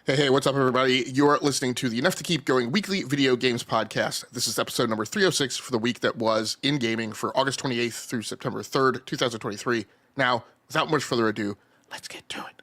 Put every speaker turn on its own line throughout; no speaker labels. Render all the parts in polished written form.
Hey, what's up, everybody? You're listening to the Enough to Keep Going weekly video games podcast. This is episode number 306 for the week that was in gaming for August 28th through September 3rd, 2023. Now, without much further ado, let's get to it.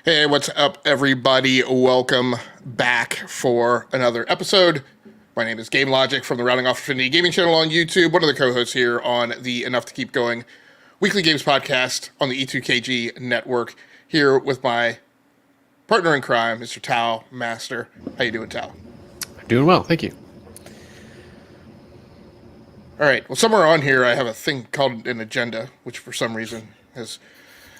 Hey, what's up, everybody? Welcome back for another episode. My name is Game Logic from the Rounding Off Affinity Gaming channel on YouTube, one of the co-hosts here on the Enough to Keep Going weekly games podcast on the E2KG network, here with my partner in crime, Mr. Tao Master. How you doing, Tao?
Doing well, thank you.
All right, well, somewhere on here I have a thing called an agenda, which for some reason has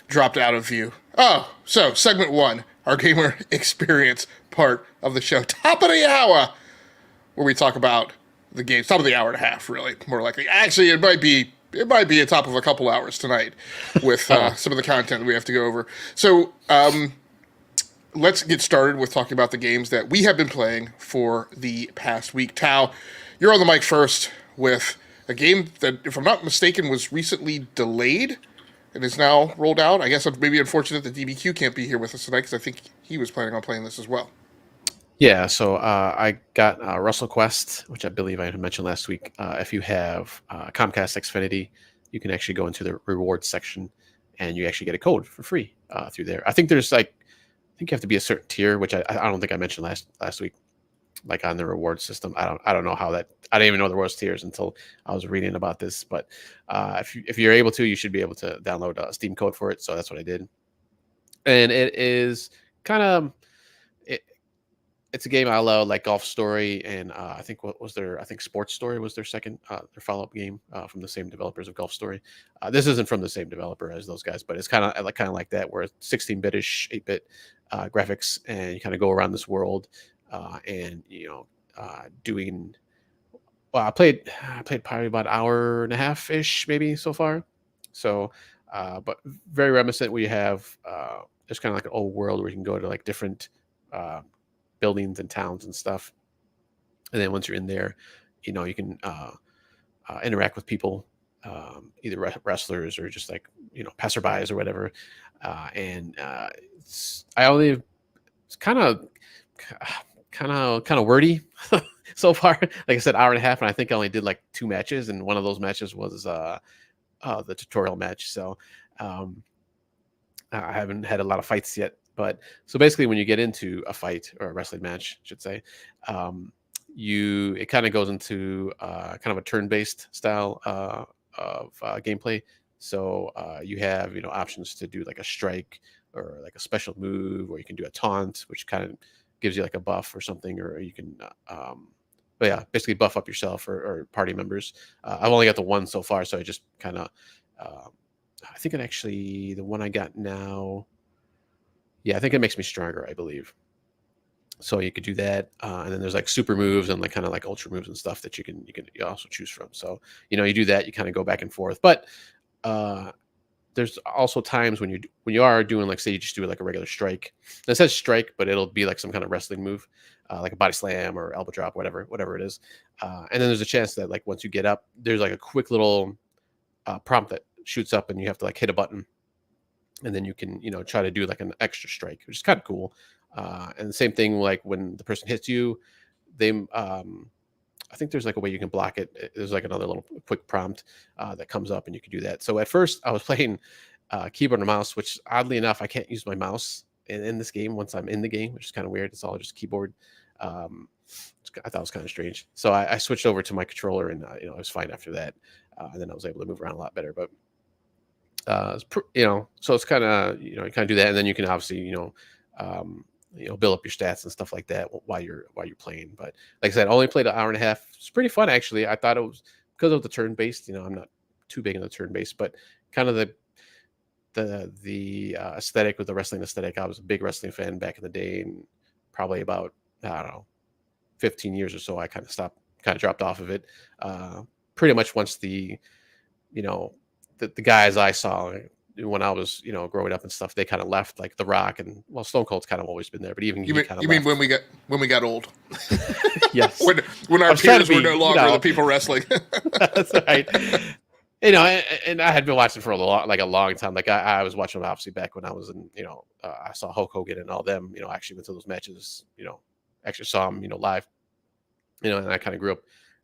dropped out of view. Oh, so segment one, our gamer experience part of the show, top of the hour, where we talk about the games, top of the hour and a half, really, more likely. Actually, it might be a top of a couple hours tonight with some of the content that we have to go over. So let's get started with talking about the games that we have been playing for the past week. Tao, you're on the mic first with a game that, if I'm not mistaken, was recently delayed and is now rolled out. I guess I'm maybe unfortunate that DBQ can't be here with us tonight because I think he was planning on playing this as well.
Yeah, so I got Wrestlequest, which I believe I had mentioned last week. If you have Comcast Xfinity, you can actually go into the rewards section and you actually get a code for free through there. I think there's you have to be a certain tier, which I don't think I mentioned last week, like on the reward system. I don't know how that. I didn't even know there was tiers until I was reading about this. But if you're able to, you should be able to download a Steam code for it. So that's what I did, and it is kind of it's a game I love, like Golf Story, and I think Sports Story was their second their follow-up game from the same developers of Golf Story. This isn't from the same developer as those guys, but it's kind of like that, where it's 16-bit-ish, 8-bit graphics, and you kind of go around this world and doing. Well, I played probably about an hour and a half ish, maybe so far. So, but very reminiscent. We have there's kind of like an old world where you can go to like different buildings and towns and stuff, and then once you're in there, you can interact with people, either wrestlers or just like passerbys or whatever. It's kind of wordy so far. Like I said, hour and a half, and I think I only did like 2 matches, and one of those matches was the tutorial match. So I haven't had a lot of fights yet. But so basically, when you get into a fight or a wrestling match, I should say, it kind of goes into kind of a turn-based style of gameplay. So you have options to do like a strike or like a special move, or you can do a taunt, which kind of gives you like a buff or something, or you can but yeah, basically buff up yourself or party members. I've only got the one so far, so I just kind of I think it actually, the one I got now, yeah, I think it makes me stronger, I believe. So you could do that, and then there's like super moves and like kind of like ultra moves and stuff that you can also choose from. So you do that, you kind of go back and forth. But there's also times when you are doing, like, say you just do like a regular strike. It says strike, but it'll be like some kind of wrestling move, like a body slam or elbow drop, whatever it is. And then there's a chance that like once you get up, there's like a quick little prompt that shoots up, and you have to like hit a button, and then you can try to do like an extra strike, which is kind of cool. And the same thing, like when the person hits you, they I think there's like a way you can block it. There's like another little quick prompt that comes up, and you can do that. So at first I was playing keyboard and mouse, which oddly enough, I can't use my mouse in this game once I'm in the game, which is kind of weird. It's all just keyboard. I thought it was kind of strange. So I switched over to my controller, and I was fine after that. And then I was able to move around a lot better. But so it's kind of you kind of do that, and then you can obviously build up your stats and stuff like that while you're playing. But like I said, I only played an hour and a half. It's pretty fun actually. I thought it was because of the turn based. I'm not too big in the turn based, but kind of the aesthetic with the wrestling aesthetic. I was a big wrestling fan back in the day, and probably about I don't know 15 years or so, I kind of dropped off of it. Pretty much once the guys I saw when I was, growing up and stuff, they kind of left, like The Rock and Stone Cold's kind of always been there, but even
you
he
mean,
kind of
you
left.
mean when we got old?
Yes.
when our peers were no longer the people wrestling.
That's right. And I had been watching for a long time. Like I was watching them obviously back when I was in, I saw Hulk Hogan and all them, I actually went to those matches, actually saw them, live, and I kind of grew up,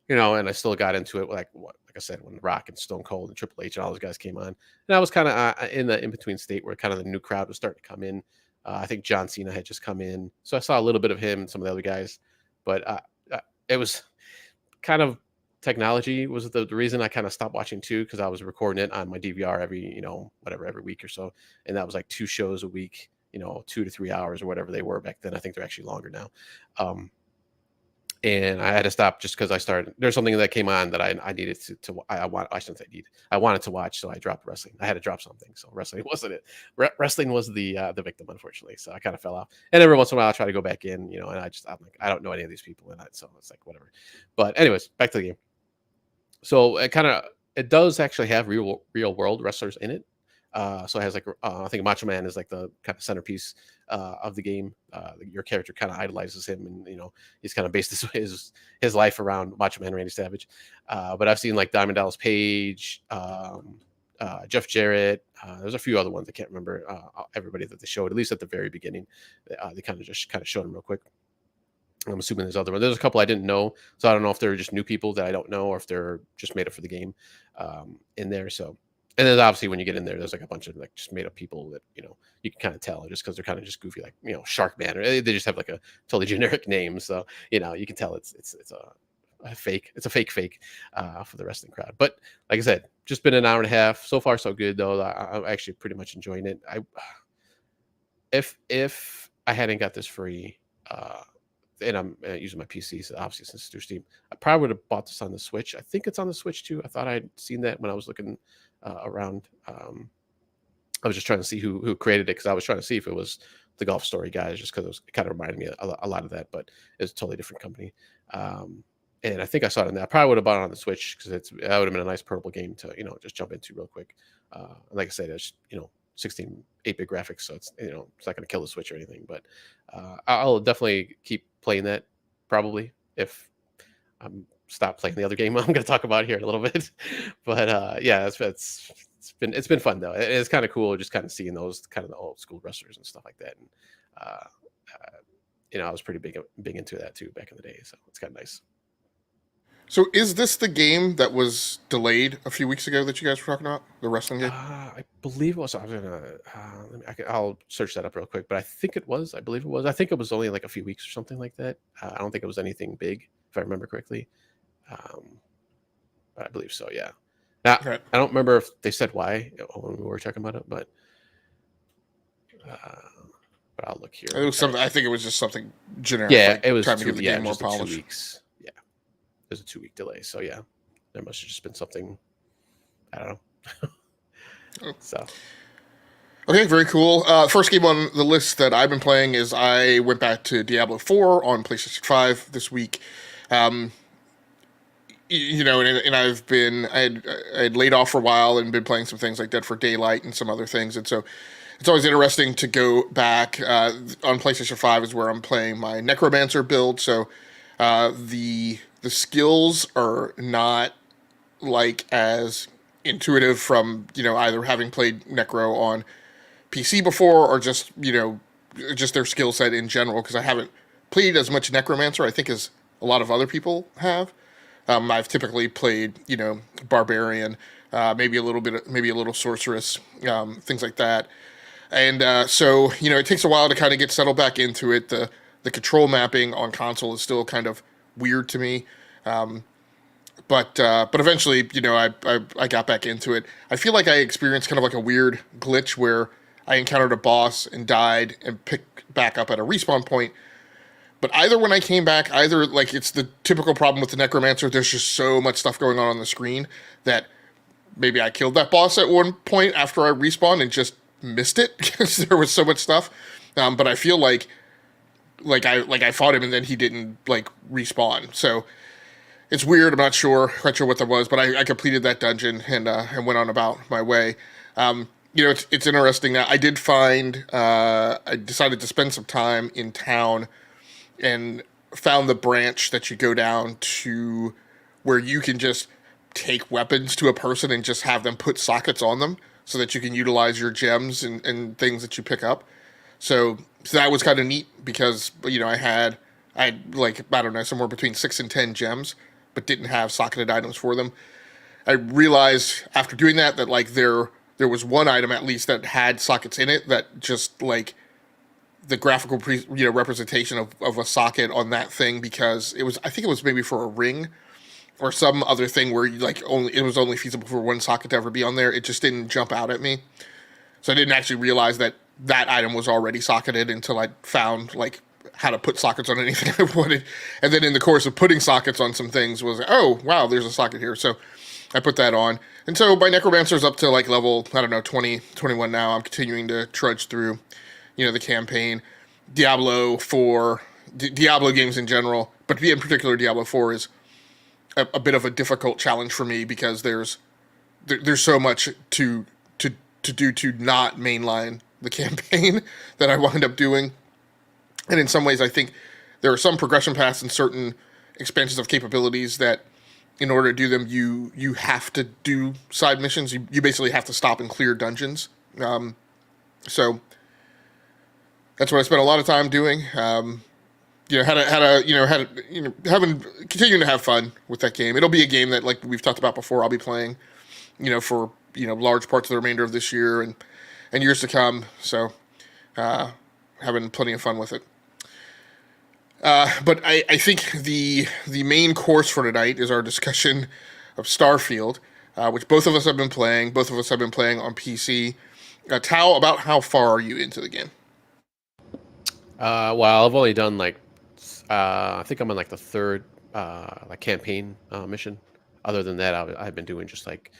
and I still got into it. Like I said, when Rock and Stone Cold and Triple H and all those guys came on, and I was kind of in the in-between state where kind of the new crowd was starting to come in. I think John Cena had just come in, so I saw a little bit of him and some of the other guys, but it was kind of technology was the reason I kind of stopped watching too, because I was recording it on my DVR every every week or so, and that was like 2 shows a week, 2 to 3 hours or whatever they were back then. I think they're actually longer now. And I had to stop just because there's something that came on that I needed I shouldn't say need. I wanted to watch, so I dropped wrestling. I had to drop something, so wrestling wasn't it. Wrestling was the victim, unfortunately. So I kind of fell off. And every once in a while, I try to go back in, and I'm like, I don't know any of these people, so it's like whatever. But anyways, back to the game. So it does actually have real world wrestlers in it. So it has like I think Macho Man is like the kind of centerpiece of the game. Your character kind of idolizes him, and he's kind of based his life around Macho Man Randy Savage. But I've seen like Diamond Dallas Page, Jeff Jarrett. There's a few other ones I can't remember. Everybody that they showed, at least at the very beginning, they kind of showed them real quick. I'm assuming there's other ones. There's a couple I didn't know, so I don't know if they're just new people that I don't know, or if they're just made up for the game in there. So. And then obviously when you get in there, there's like a bunch of like just made up people that, you can kind of tell just because they're kind of just goofy, like, Shark Man, or they just have like a totally generic name. So, you can tell it's a fake. It's a fake for the wrestling crowd. But like I said, just been an hour and a half. So far, so good though. I'm actually pretty much enjoying it. If I hadn't got this free, and I'm using my PC, so obviously since it's through Steam, I probably would have bought this on the Switch. I think it's on the Switch too. I thought I'd seen that when I was looking around. I was just trying to see who created it, because I was trying to see if it was the Golf Story guys, just because it kind of reminded me a lot of that, but it's a totally different company. And I think I saw it in there. I probably would have bought it on the Switch, because that would have been a nice portable game to just jump into real quick. Like I said, it's 16 8-bit graphics, so it's it's not going to kill the Switch or anything. But I'll definitely keep playing that, probably, if I'm stop playing the other game I'm going to talk about here in a little bit. But yeah, it's been fun though. It's kind of cool just kind of seeing those kind of the old school wrestlers and stuff like that. And I was pretty big into that too back in the day, so it's kind of nice.
So is this the game that was delayed a few weeks ago that you guys were talking about? The wrestling game?
I believe it was. I was gonna. I'll search that up real quick, but I think it was. I believe it was. I think it was only like a few weeks or something like that. I don't think it was anything big, if I remember correctly. But I believe so. Yeah. Now,
Right.
I don't remember if they said why when we were talking about it, but I'll look here.
It was something. I think it was just something generic.
Yeah,
like
it was
trying to give the game more
just 2
polish.
weeks. Yeah, there's a 2-week delay. So yeah, there must have just been something. I don't know. So.
Okay, very cool. First game on the list that I've been playing is I went back to Diablo IV on PlayStation 5 this week. And I had laid off for a while and been playing some things like Dead for Daylight and some other things, and so it's always interesting to go back. On PlayStation 5 is where I'm playing my Necromancer build, so the skills are not like as intuitive from either having played Necro on PC before or just their skill set in general, because I haven't played as much Necromancer I think as a lot of other people have. I've typically played, Barbarian, maybe a little sorceress, things like that. And so it takes a while to kind of get settled back into it. The control mapping on console is still kind of weird to me. But eventually, I got back into it. I feel like I experienced kind of like a weird glitch where I encountered a boss and died and picked back up at a respawn point. But either when I came back, either like it's the typical problem with the Necromancer, there's just so much stuff going on the screen that maybe I killed that boss at one point after I respawned and just missed it because there was so much stuff. But I feel like I fought him and then he didn't like respawn. So it's weird. I'm not quite sure what that was, but I completed that dungeon and went on about my way. It's interesting. I did find I decided to spend some time in town and found the branch that you go down to where you can just take weapons to a person and just have them put sockets on them so that you can utilize your gems and things that you pick up. So that was kind of neat because I had like, I don't know, somewhere between 6 and 10 gems, but didn't have socketed items for them. I realized after doing that like there was one item at least that had sockets in it that just like the graphical representation of a socket on that thing, because I think it was maybe for a ring or some other thing where it was only feasible for one socket to ever be on there. It just didn't jump out at me. So I didn't actually realize that item was already socketed until I found like how to put sockets on anything I wanted. And then in the course of putting sockets on some things was, oh, wow, there's a socket here. So I put that on. And so my Necromancer's up to like level, I don't know, 20, 21 now. I'm continuing to trudge through, the campaign. Diablo 4, Diablo games in general, but in particular Diablo 4 is a bit of a difficult challenge for me because there's so much to do to not mainline the campaign that I wind up doing. And in some ways, I think there are some progression paths and certain expansions of capabilities that, in order to do them, you have to do side missions. You basically have to stop and clear dungeons. So that's what I spent a lot of time doing. Continuing to have fun with that game. It'll be a game that, like we've talked about before, I'll be playing, for large parts of the remainder of this year and years to come. So, having plenty of fun with it. But I think the main course for tonight is our discussion of Starfield, which both of us have been playing. Both of us have been playing on PC. Tao, about how far are you into the game?
Well, I've only done I think I'm on like the third campaign mission. Other than that, I've been doing just like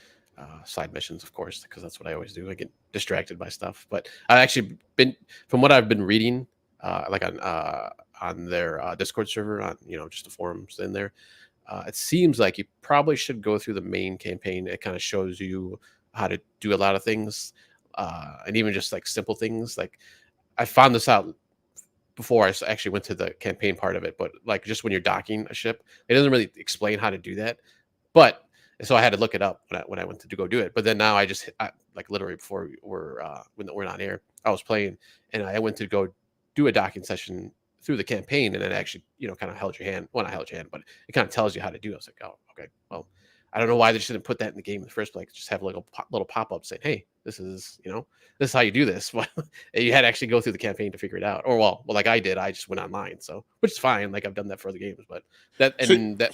side missions, of course, because that's what I always do. I get distracted by stuff. But I've actually been, from what I've been reading, on their Discord server, on just the forums in there, it seems like you probably should go through the main campaign. It kind of shows you how to do a lot of things, and even just like simple things. Like I found this out before I actually went to the campaign part of it, but like just when you're docking a ship, it doesn't really explain how to do that. But so I had to look it up when I went to go do it. But then now like literally before when we're on air, I was playing and I went to go do a docking session through the campaign, and it actually kind of held your hand. Well, not held your hand, but it kind of tells you how to do it. I was like, oh, okay, well, I don't know why they shouldn't put that in the game in the first place. Just have a little pop up saying, hey, this is this is how you do this. Well, you had to actually go through the campaign to figure it out. Or well, like I did, I just went online, so which is fine. Like I've done that for other games, but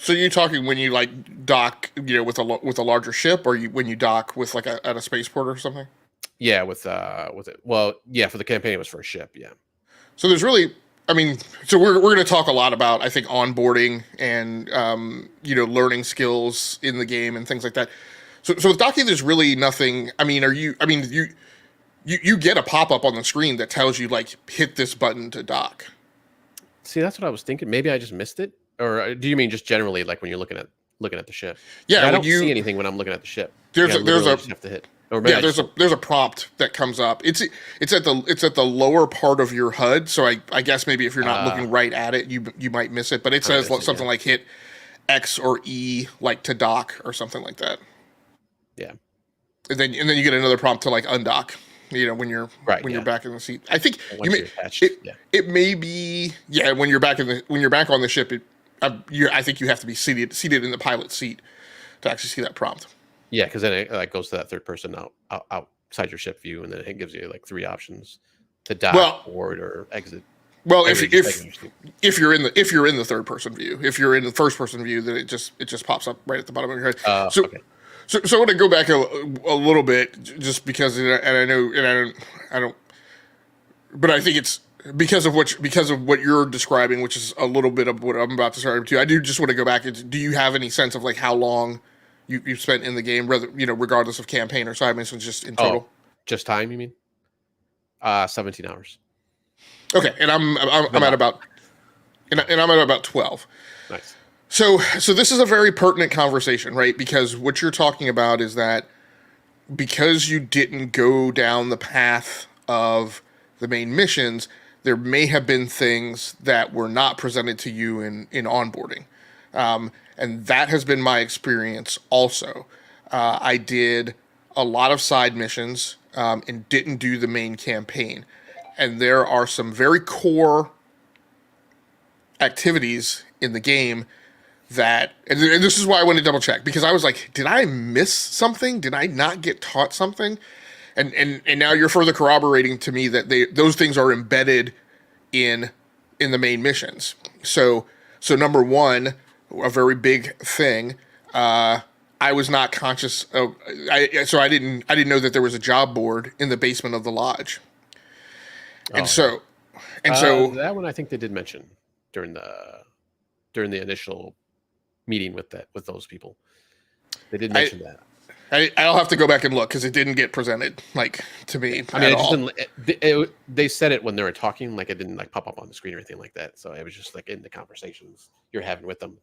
So you're talking when you like dock, with a larger ship, or when you dock with like at a spaceport or something?
Yeah, with it. Well, yeah, for the campaign it was for a ship. Yeah.
So there's really, so we're going to talk a lot about, I think, onboarding and learning skills in the game and things like that. So with docking, there's really nothing. You get a pop up on the screen that tells you like hit this button to dock.
See, that's what I was thinking. Maybe I just missed it, or do you mean just generally like when you're looking at the ship?
Yeah,
I don't see anything when I'm looking at the ship.
There's
just have to hit.
There's a prompt that comes up. It's at the lower part of your HUD. So I guess maybe if you're not looking right at it, you might miss it. But it says something like hit X or E like to dock or something like that.
Yeah.
And then you get another prompt to like undock. When you're you're back in the seat. I think it may be when you're back on the ship. I think you have to be seated in the pilot seat to actually see that prompt.
Yeah, because then it like goes to that third person outside your ship view, and then it gives you like 3 options to dock,
Well,
board, or exit.
well,
Or
if
you're just exiting your seat.
if you're in the third person view, if you're in the first person view, then it just pops up right at the bottom of your head. So
Okay.
so I want to go back a little bit just because, and I know, and I don't, but I think it's because of what you're describing, which is a little bit of what I'm about to start to. I do just want to go back. Do you have any sense of like how long you've spent in the game, whether regardless of campaign or side missions, just in
Oh,
total?
just time, you mean? 17 hours.
Okay, and I'm at
Vanilla.
about and I'm at about 12.
Nice.
So this is a very pertinent conversation, right? Because what you're talking about is that because you didn't go down the path of the main missions, there may have been things that were not presented to you in onboarding. And that has been my experience also. I did a lot of side missions and didn't do the main campaign. And there are some very core activities in the game that, and this is why I went to double check, because I was like, did I miss something? Did I not get taught something? And now you're further corroborating to me that those things are embedded in the main missions. So number one, a very big thing. I was not conscious of. I didn't know that there was a job board in the basement of the lodge. And
Oh,
so and so
that one I think they did mention during the initial meeting with those people. They did
I
mention that.
I'll have to go back and look because it didn't get presented like to me
I mean,
at
it just
all.
didn't. They said it when they were talking, like it didn't like pop up on the screen or anything like that. So it was just like in the conversations you're having with them.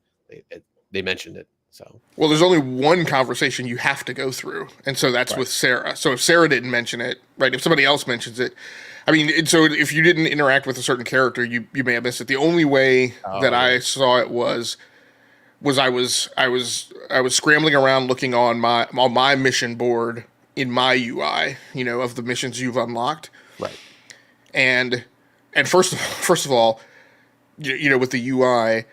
They mentioned it. So
Well, there's only one conversation you have to go through, and so that's
right.
with Sarah. So if Sarah didn't mention it, right? If somebody else mentions it, I mean, so if you didn't interact with a certain character, you may have missed it. The only way that
Yeah.
I saw it was I was scrambling around looking on my mission board in my UI, of the missions you've unlocked,
Right.
and first of all, with the UI,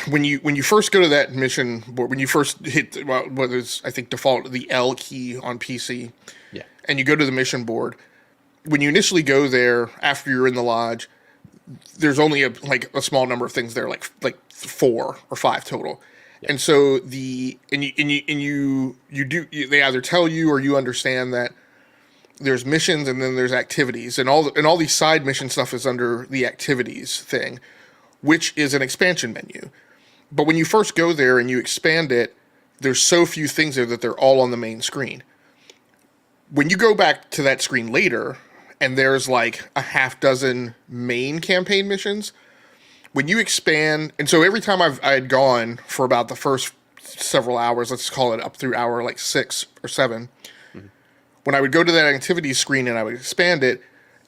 when you first go to that mission board, when you first hit what is I think default the L key on PC,
Yeah.
and you go to the mission board, when you initially go there after you're in the lodge, there's only a small number of things there, like 4 or 5 total.
Yeah.
And so they either tell you or you understand that there's missions and then there's activities, and all these side mission stuff is under the activities thing, which is an expansion menu. But when you first go there and you expand it, there's so few things there that they're all on the main screen. When you go back to that screen later, and there's like a half dozen main campaign missions, when you expand, and so every time I had gone for about the first several hours, let's call it up through hour like 6 or 7, when I would go to that activities screen and I would expand it,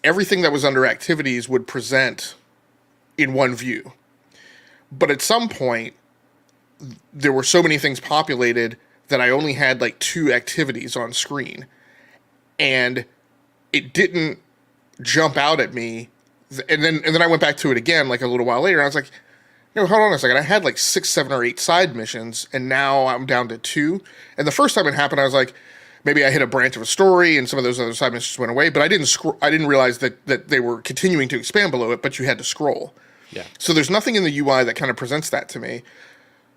everything that was under activities would present in one view. But at some point, there were so many things populated that I only had like 2 activities on screen. And it didn't jump out at me. And then I went back to it again like a little while later. And I was like, hold on a second. I had like 6, 7, or 8 side missions, and now I'm down to 2. And the first time it happened, I was like, maybe I hit a branch of a story, and some of those other side missions went away. But I didn't realize that they were continuing to expand below it, but you had to scroll.
Yeah.
So there's nothing in the UI that kind of presents that to me.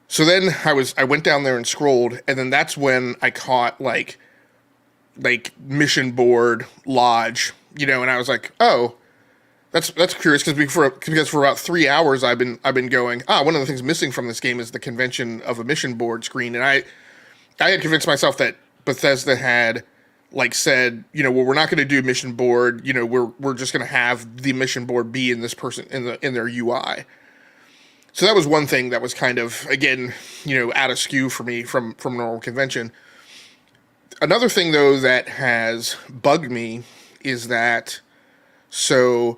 So then I went down there and scrolled, and then that's when I caught like mission board lodge, and I was like, oh, that's curious because for about 3 hours I've been going, one of the things missing from this game is the convention of a mission board screen, and I had convinced myself that Bethesda had like said, well, we're not going to do mission board, we're just going to have the mission board be in this person in their UI. So that was one thing that was kind of, again, out of skew for me from normal convention. Another thing, though, that has bugged me is that, so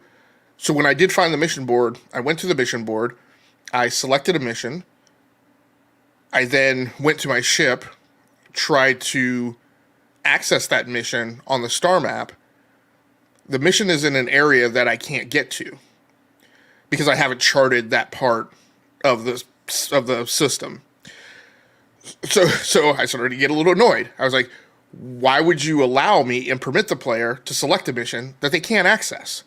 when I did find the mission board, I went to the mission board, I selected a mission, I then went to my ship, tried to access that mission on the star map. The mission is in an area that I can't get to because I haven't charted that part of the system. So I started to get a little annoyed. I was like, why would you allow me and permit the player to select a mission that they can't access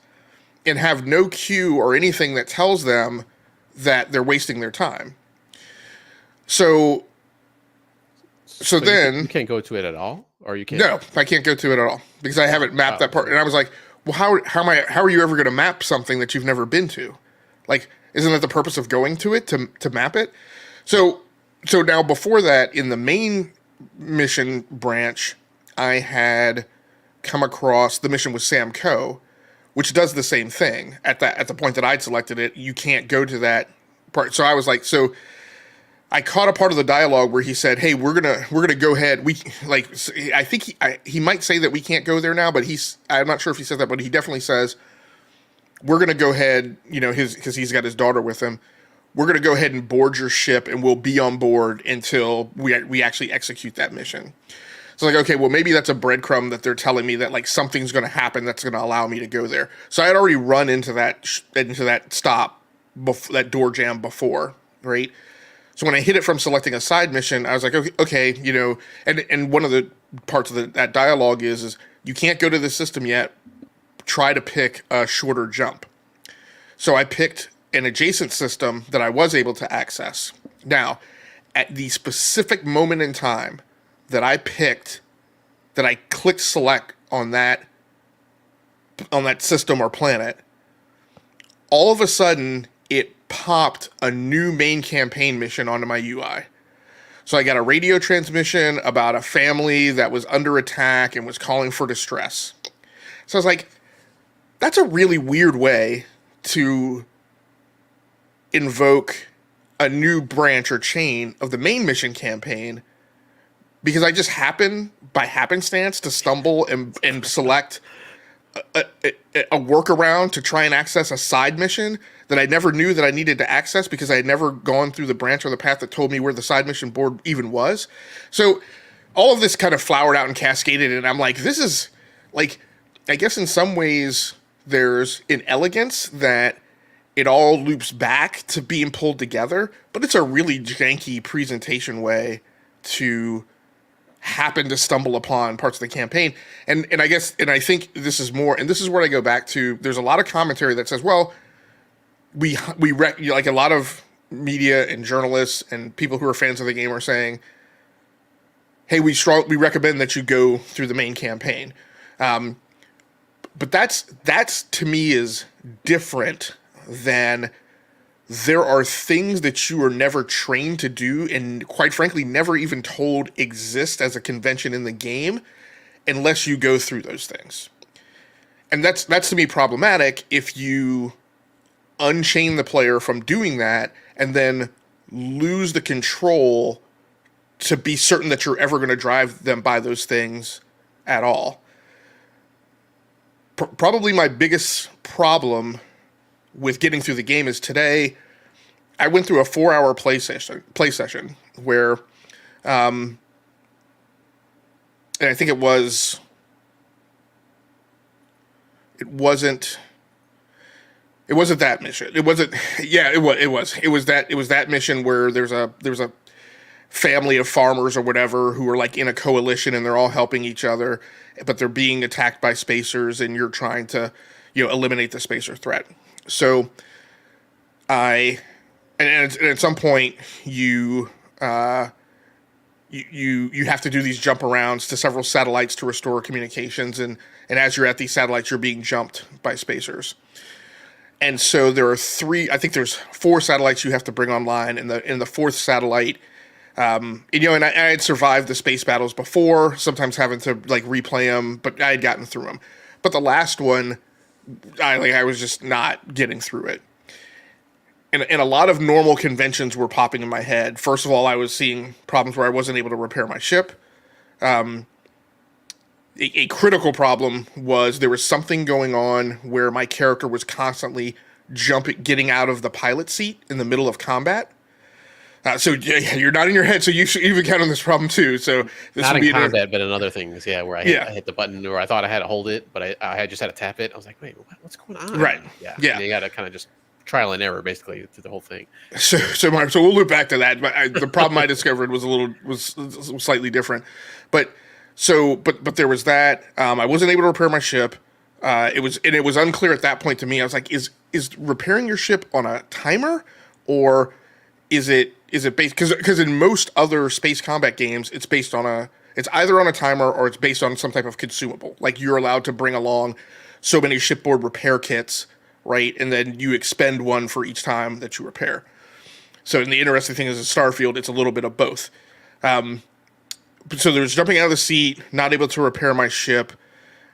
and have no cue or anything that tells them that they're wasting their time? So then
you can't go to it at all, or you can't.
no, I can't go to it at all because I haven't mapped that part. And I was like, well, how are you ever going to map something that you've never been to? Like, isn't that the purpose of going to it to map it? So now before that, in the main mission branch, I had come across the mission with Sam Coe, which does the same thing. At the point that I'd selected it, you can't go to that part. So I was like, so I caught a part of the dialogue where he said, "Hey, we're gonna go ahead. We like, I think he might say that we can't go there now, but I'm not sure if he said that, but he definitely says we're gonna go ahead. You know, because he's got his daughter with him. We're gonna go ahead and board your ship, and we'll be on board until we actually execute that mission." So like, okay, well maybe that's a breadcrumb that they're telling me that like something's gonna happen that's gonna allow me to go there. So I had already run into that stop, that door jam before, right? So when I hit it from selecting a side mission, I was like, okay, you know, and one of the parts of that dialogue is you can't go to the system yet. Try to pick a shorter jump. So I picked an adjacent system that I was able to access. Now, at the specific moment in time that I clicked select on that system or planet, all of a sudden it popped a new main campaign mission onto my UI. So I got a radio transmission about a family that was under attack and was calling for distress. So I was like, that's a really weird way to invoke a new branch or chain of the main mission campaign, because I just happened by happenstance to stumble and select a workaround to try and access a side mission that I never knew that I needed to access because I had never gone through the branch or the path that told me where the side mission board even was. So all of this kind of flowered out and cascaded, and I'm like, this is like, I guess in some ways there's an elegance that it all loops back to being pulled together, but it's a really janky presentation way to happen to stumble upon parts of the campaign. And I guess, and I think this is more, and this is where I go back to, there's a lot of commentary that says, well, like a lot of media and journalists and people who are fans of the game are saying, hey, we recommend that you go through the main campaign. But that's to me is different than there are things that you are never trained to do and quite frankly never even told exist as a convention in the game unless you go through those things. And that's to me problematic if you unchain the player from doing that and then lose the control to be certain that you're ever going to drive them by those things at all. Probably my biggest problem with getting through the game is today I went through a 4-hour play session where and I think it wasn't that mission. It wasn't it was that mission where there's a family of farmers or whatever who are like in a coalition and they're all helping each other, but they're being attacked by spacers and you're trying to, eliminate the spacer threat. So and at some point you have to do these jump arounds to several satellites to restore communications, and as you're at these satellites, you're being jumped by spacers. And so there's 4 satellites you have to bring online, and in the 4th satellite, and I had survived the space battles before, sometimes having to like replay them, but I had gotten through them. But the last one, I was just not getting through it. And a lot of normal conventions were popping in my head. First of all, I was seeing problems where I wasn't able to repair my ship. A critical problem was there was something going on where my character was constantly getting out of the pilot seat in the middle of combat. So you're nodding your head, so you've encountered this problem too. So this
not
would
in
be
combat, but in other things, where I hit the button, or I thought I had to hold it, but I just had to tap it. I was like, wait, what's going on?
Right.
Yeah.
Yeah.
You got to kind of just trial and error basically to the whole thing.
So we'll loop back to that. But the problem I discovered was slightly different. But but there was that. I wasn't able to repair my ship. It was unclear at that point to me. I was like, is repairing your ship on a timer, or is it based, because in most other space combat games it's based on it's either on a timer or it's based on some type of consumable. Like, you're allowed to bring along so many shipboard repair kits, right? And then you expend one for each time that you repair. So, and the interesting thing is, in Starfield, it's a little bit of both. So there's jumping out of the seat, not able to repair my ship,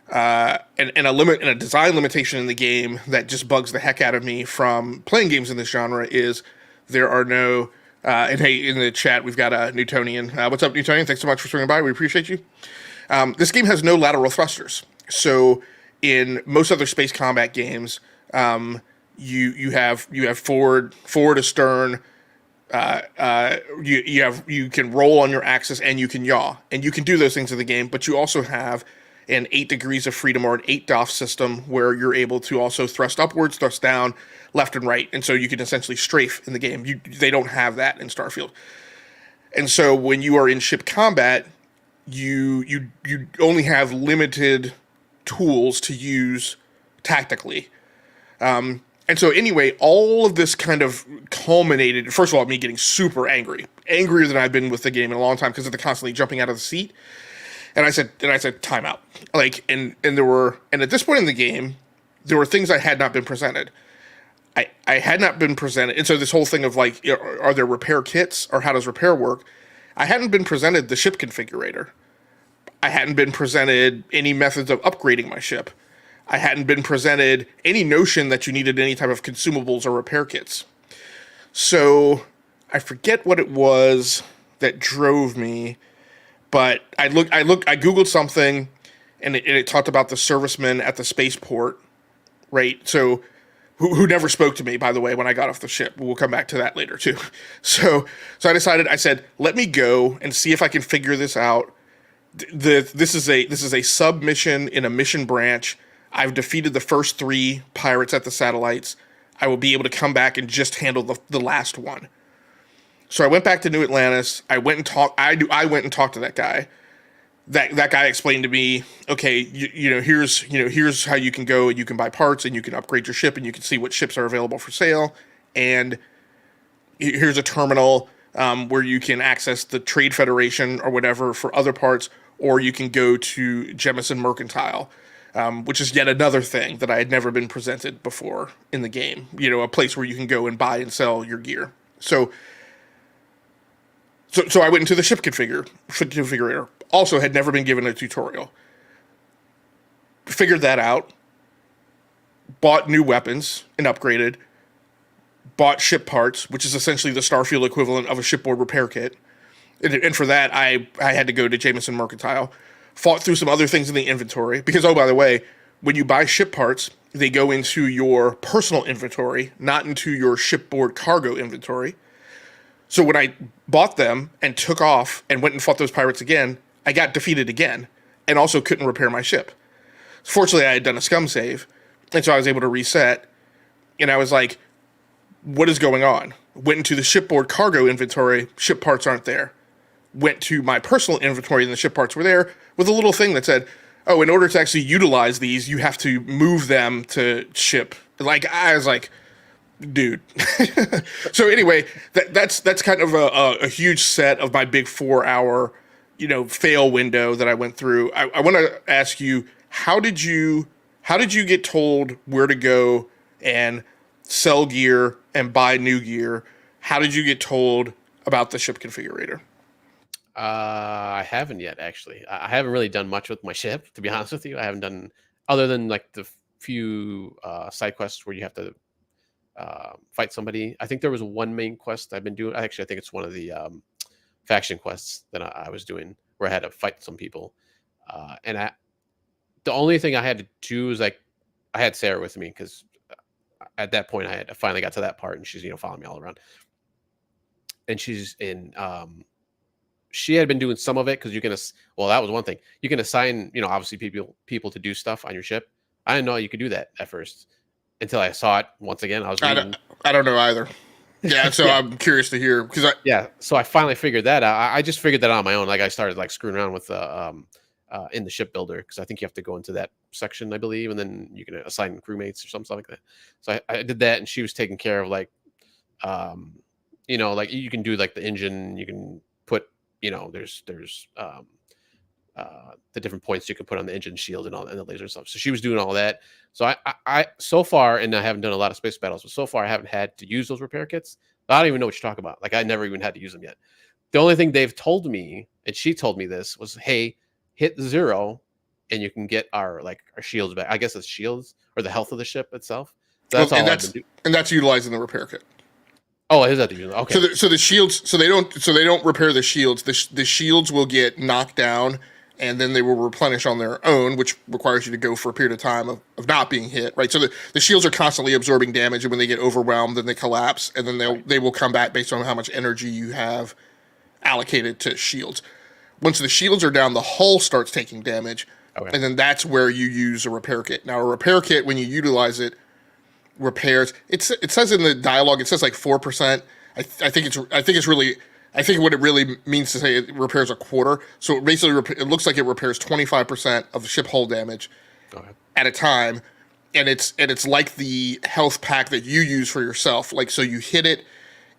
and a design limitation in the game that just bugs the heck out of me from playing games in this genre is there are no. And hey, in the chat we've got a Newtonian. What's up, Newtonian? Thanks so much for swinging by. We appreciate you. This game has no lateral thrusters. So in most other space combat games, you have forward to stern. You can roll on your axis and you can yaw, and you can do those things in the game. But you also have an 8 degrees of freedom, or an 8 DOF system, where you're able to also thrust upwards, thrust down, left and right, and so you can essentially strafe in the game. They don't have that in Starfield. And so when you are in ship combat, you only have limited tools to use tactically. And so anyway, all of this kind of culminated, first of all, me getting super angrier than I've been with the game in a long time, because of the constantly jumping out of the seat. And I said, timeout. Like, and at this point in the game, there were things I had not been presented. I had not been presented. And so this whole thing of like, are there repair kits, or how does repair work? I hadn't been presented the ship configurator. I hadn't been presented any methods of upgrading my ship. I hadn't been presented any notion that you needed any type of consumables or repair kits. So I forget what it was that drove me, but I Googled something, and it talked about the servicemen at the spaceport, right? So who never spoke to me, by the way, when I got off the ship. We'll come back to that later too. So I said, let me go and see if I can figure this out. This is a sub-mission in a mission branch. I've defeated the first 3 pirates at the satellites. I will be able to come back and just handle the last one. So I went back to New Atlantis. I went and talked to that guy. That guy explained to me, okay, here's how you can go, and you can buy parts, and you can upgrade your ship, and you can see what ships are available for sale. And here's a terminal where you can access the Trade Federation or whatever for other parts, or you can go to Jemison Mercantile, which is yet another thing that I had never been presented before in the game. A place where you can go and buy and sell your gear. So I went into the ship configurator. Also had never been given a tutorial. Figured that out. Bought new weapons and upgraded. Bought ship parts, which is essentially the Starfield equivalent of a shipboard repair kit. And for that, I had to go to Jameson Mercantile. Fought through some other things in the inventory. Because, oh, by the way, when you buy ship parts, they go into your personal inventory, not into your shipboard cargo inventory. So when I bought them and took off and went and fought those pirates again, I got defeated again, and also couldn't repair my ship. Fortunately, I had done a scum save, and so I was able to reset. And I was like, what is going on? Went into the shipboard cargo inventory, ship parts aren't there. Went to my personal inventory, and the ship parts were there, with a little thing that said, oh, in order to actually utilize these, you have to move them to ship. Like, I was like, dude. So anyway, that's kind of a huge set of my big 4-hour, fail window that I went through. I want to ask you, how did you get told where to go and sell gear and buy new gear? How did you get told about the ship configurator?
I haven't yet, actually. I haven't really done much with my ship, to be honest with you. I haven't done, other than like the few side quests where you have to fight somebody. I think there was one main quest I've been doing. Actually, I think it's one of the faction quests that I was doing, where I had to fight some people. And the only thing I had to do is I had Sarah with me, because at that point I finally got to that part, and she's following me all around. And she's in. She had been doing some of it, because you can. Well, that was one thing. You can assign, obviously people to do stuff on your ship. I didn't know you could do that at first. until I saw it once again. I was reading.
I don't know either. Yeah, so
Yeah.
I'm curious to hear because
Yeah, so I finally figured that out. I just figured that out on my own. Like I started like screwing around with in the shipbuilder because I think you have to go into that section, I believe, and then you can assign crewmates or something like that. So I did that, and she was taking care of like, like you can do like the engine. You can put, there's the different points you can put on the engine shield and all and the laser stuff. So she was doing all that. So I so far, and I haven't done a lot of space battles, but so far I haven't had to use those repair kits. I don't even know what you're talking about. Like I never even had to use them yet. The only thing they've told me, and she told me this, was, "Hey, hit 0, and you can get our shields back." I guess it's shields or the health of the ship itself. So that's all I've been doing.
And that's utilizing the repair kit.
Oh, is that the unit? Okay.
So the shields, so they don't repair the shields. The shields will get knocked down, and then they will replenish on their own, which requires you to go for a period of time of not being hit, right? So the shields are constantly absorbing damage, and when they get overwhelmed, then they collapse, and then they will come back based on how much energy you have allocated to shields. Once the shields are down, the hull starts taking damage, and then that's where you use a repair kit. Now, a repair kit, when you utilize it, repairs. It says in the dialogue, it says like 4%. I think what it really means to say it repairs a quarter. So it basically it looks like it repairs 25% of the ship hull damage at a time, and it's like the health pack that you use for yourself. Like, so you hit it,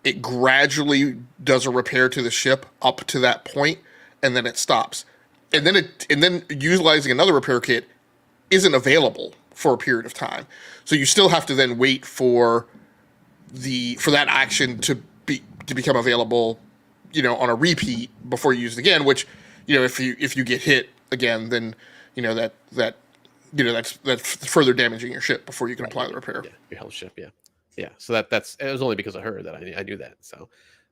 it gradually does a repair to the ship up to that point, and then it stops. And then utilizing another repair kit isn't available for a period of time. So you still have to then wait for that action to become available, on a repeat before you use it again, which, if you get hit again, then that's further damaging your ship before you can apply the repair.
Yeah, your health ship, yeah. Yeah. So it was only because of her that I knew that. So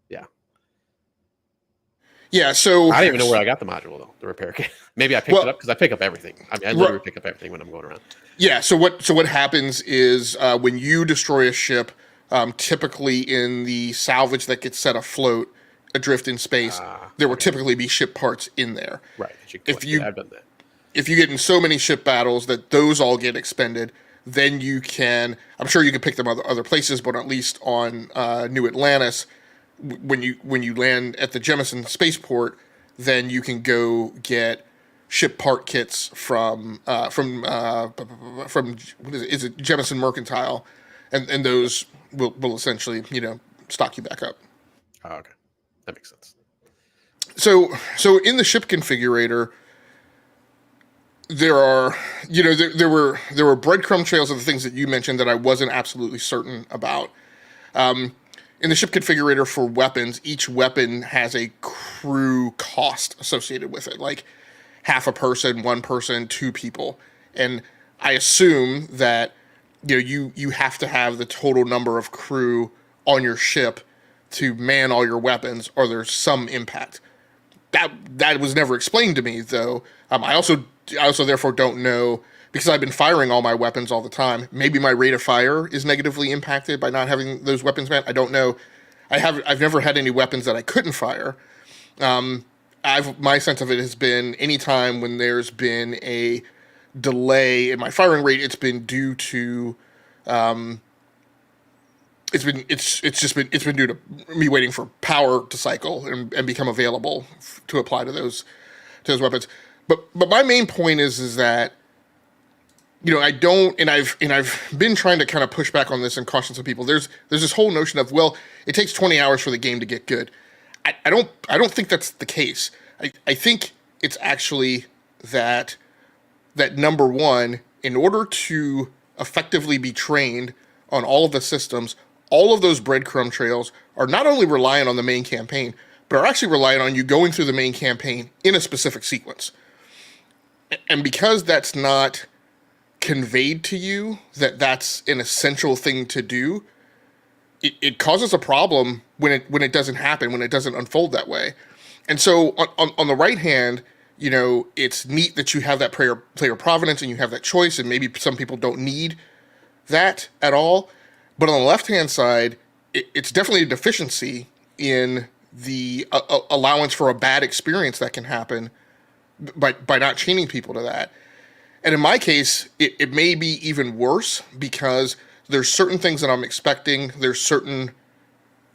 yeah.
Yeah, so
I didn't even know where I got the module though, the repair kit. Maybe I picked it up because I pick up everything. I mean, I literally pick up everything when I'm going around.
Yeah. So what happens is when you destroy a ship, typically in the salvage that gets set afloat, adrift in space, there will typically be ship parts in there.
Right.
I've done that. If you get in so many ship battles that those all get expended, then you can. I'm sure you can pick them other places, but at least on New Atlantis, when you land at the Jemison spaceport, then you can go get ship part kits from what is it, Jemison Mercantile, and those will essentially stock you back up.
Oh, okay, that makes sense.
So in the ship configurator, there are there were breadcrumb trails of the things that you mentioned that I wasn't absolutely certain about. In the ship configurator for weapons, each weapon has a crew cost associated with it, like half a person, one person, two people. And I assume that you have to have the total number of crew on your ship to man all your weapons, or there's some impact. That was never explained to me, though. I also therefore don't know, because I've been firing all my weapons all the time. Maybe my rate of fire is negatively impacted by not having those weapons manned. I don't know. I've never had any weapons that I couldn't fire. My sense of it has been anytime when there's been a delay in my firing rate, it's been due to it's been due to me waiting for power to cycle and become available to apply to those weapons. But my main point is that I don't, and I've been trying to kind of push back on this and caution some people. There's this whole notion of, well, it takes 20 hours for the game to get good. I don't think that's the case. I think it's actually that number one, in order to effectively be trained on all of the systems, all of those breadcrumb trails are not only reliant on the main campaign, but are actually reliant on you going through the main campaign in a specific sequence. And because that's not conveyed to you that that's an essential thing to do, it causes a problem when it doesn't happen, when it doesn't unfold that way. And so on the right hand, it's neat that you have that player provenance and you have that choice, and maybe some people don't need that at all. But on the left hand side, it's definitely a deficiency in the allowance for a bad experience that can happen by not chaining people to that. And in my case, it may be even worse, because There's certain things that I'm expecting. There's certain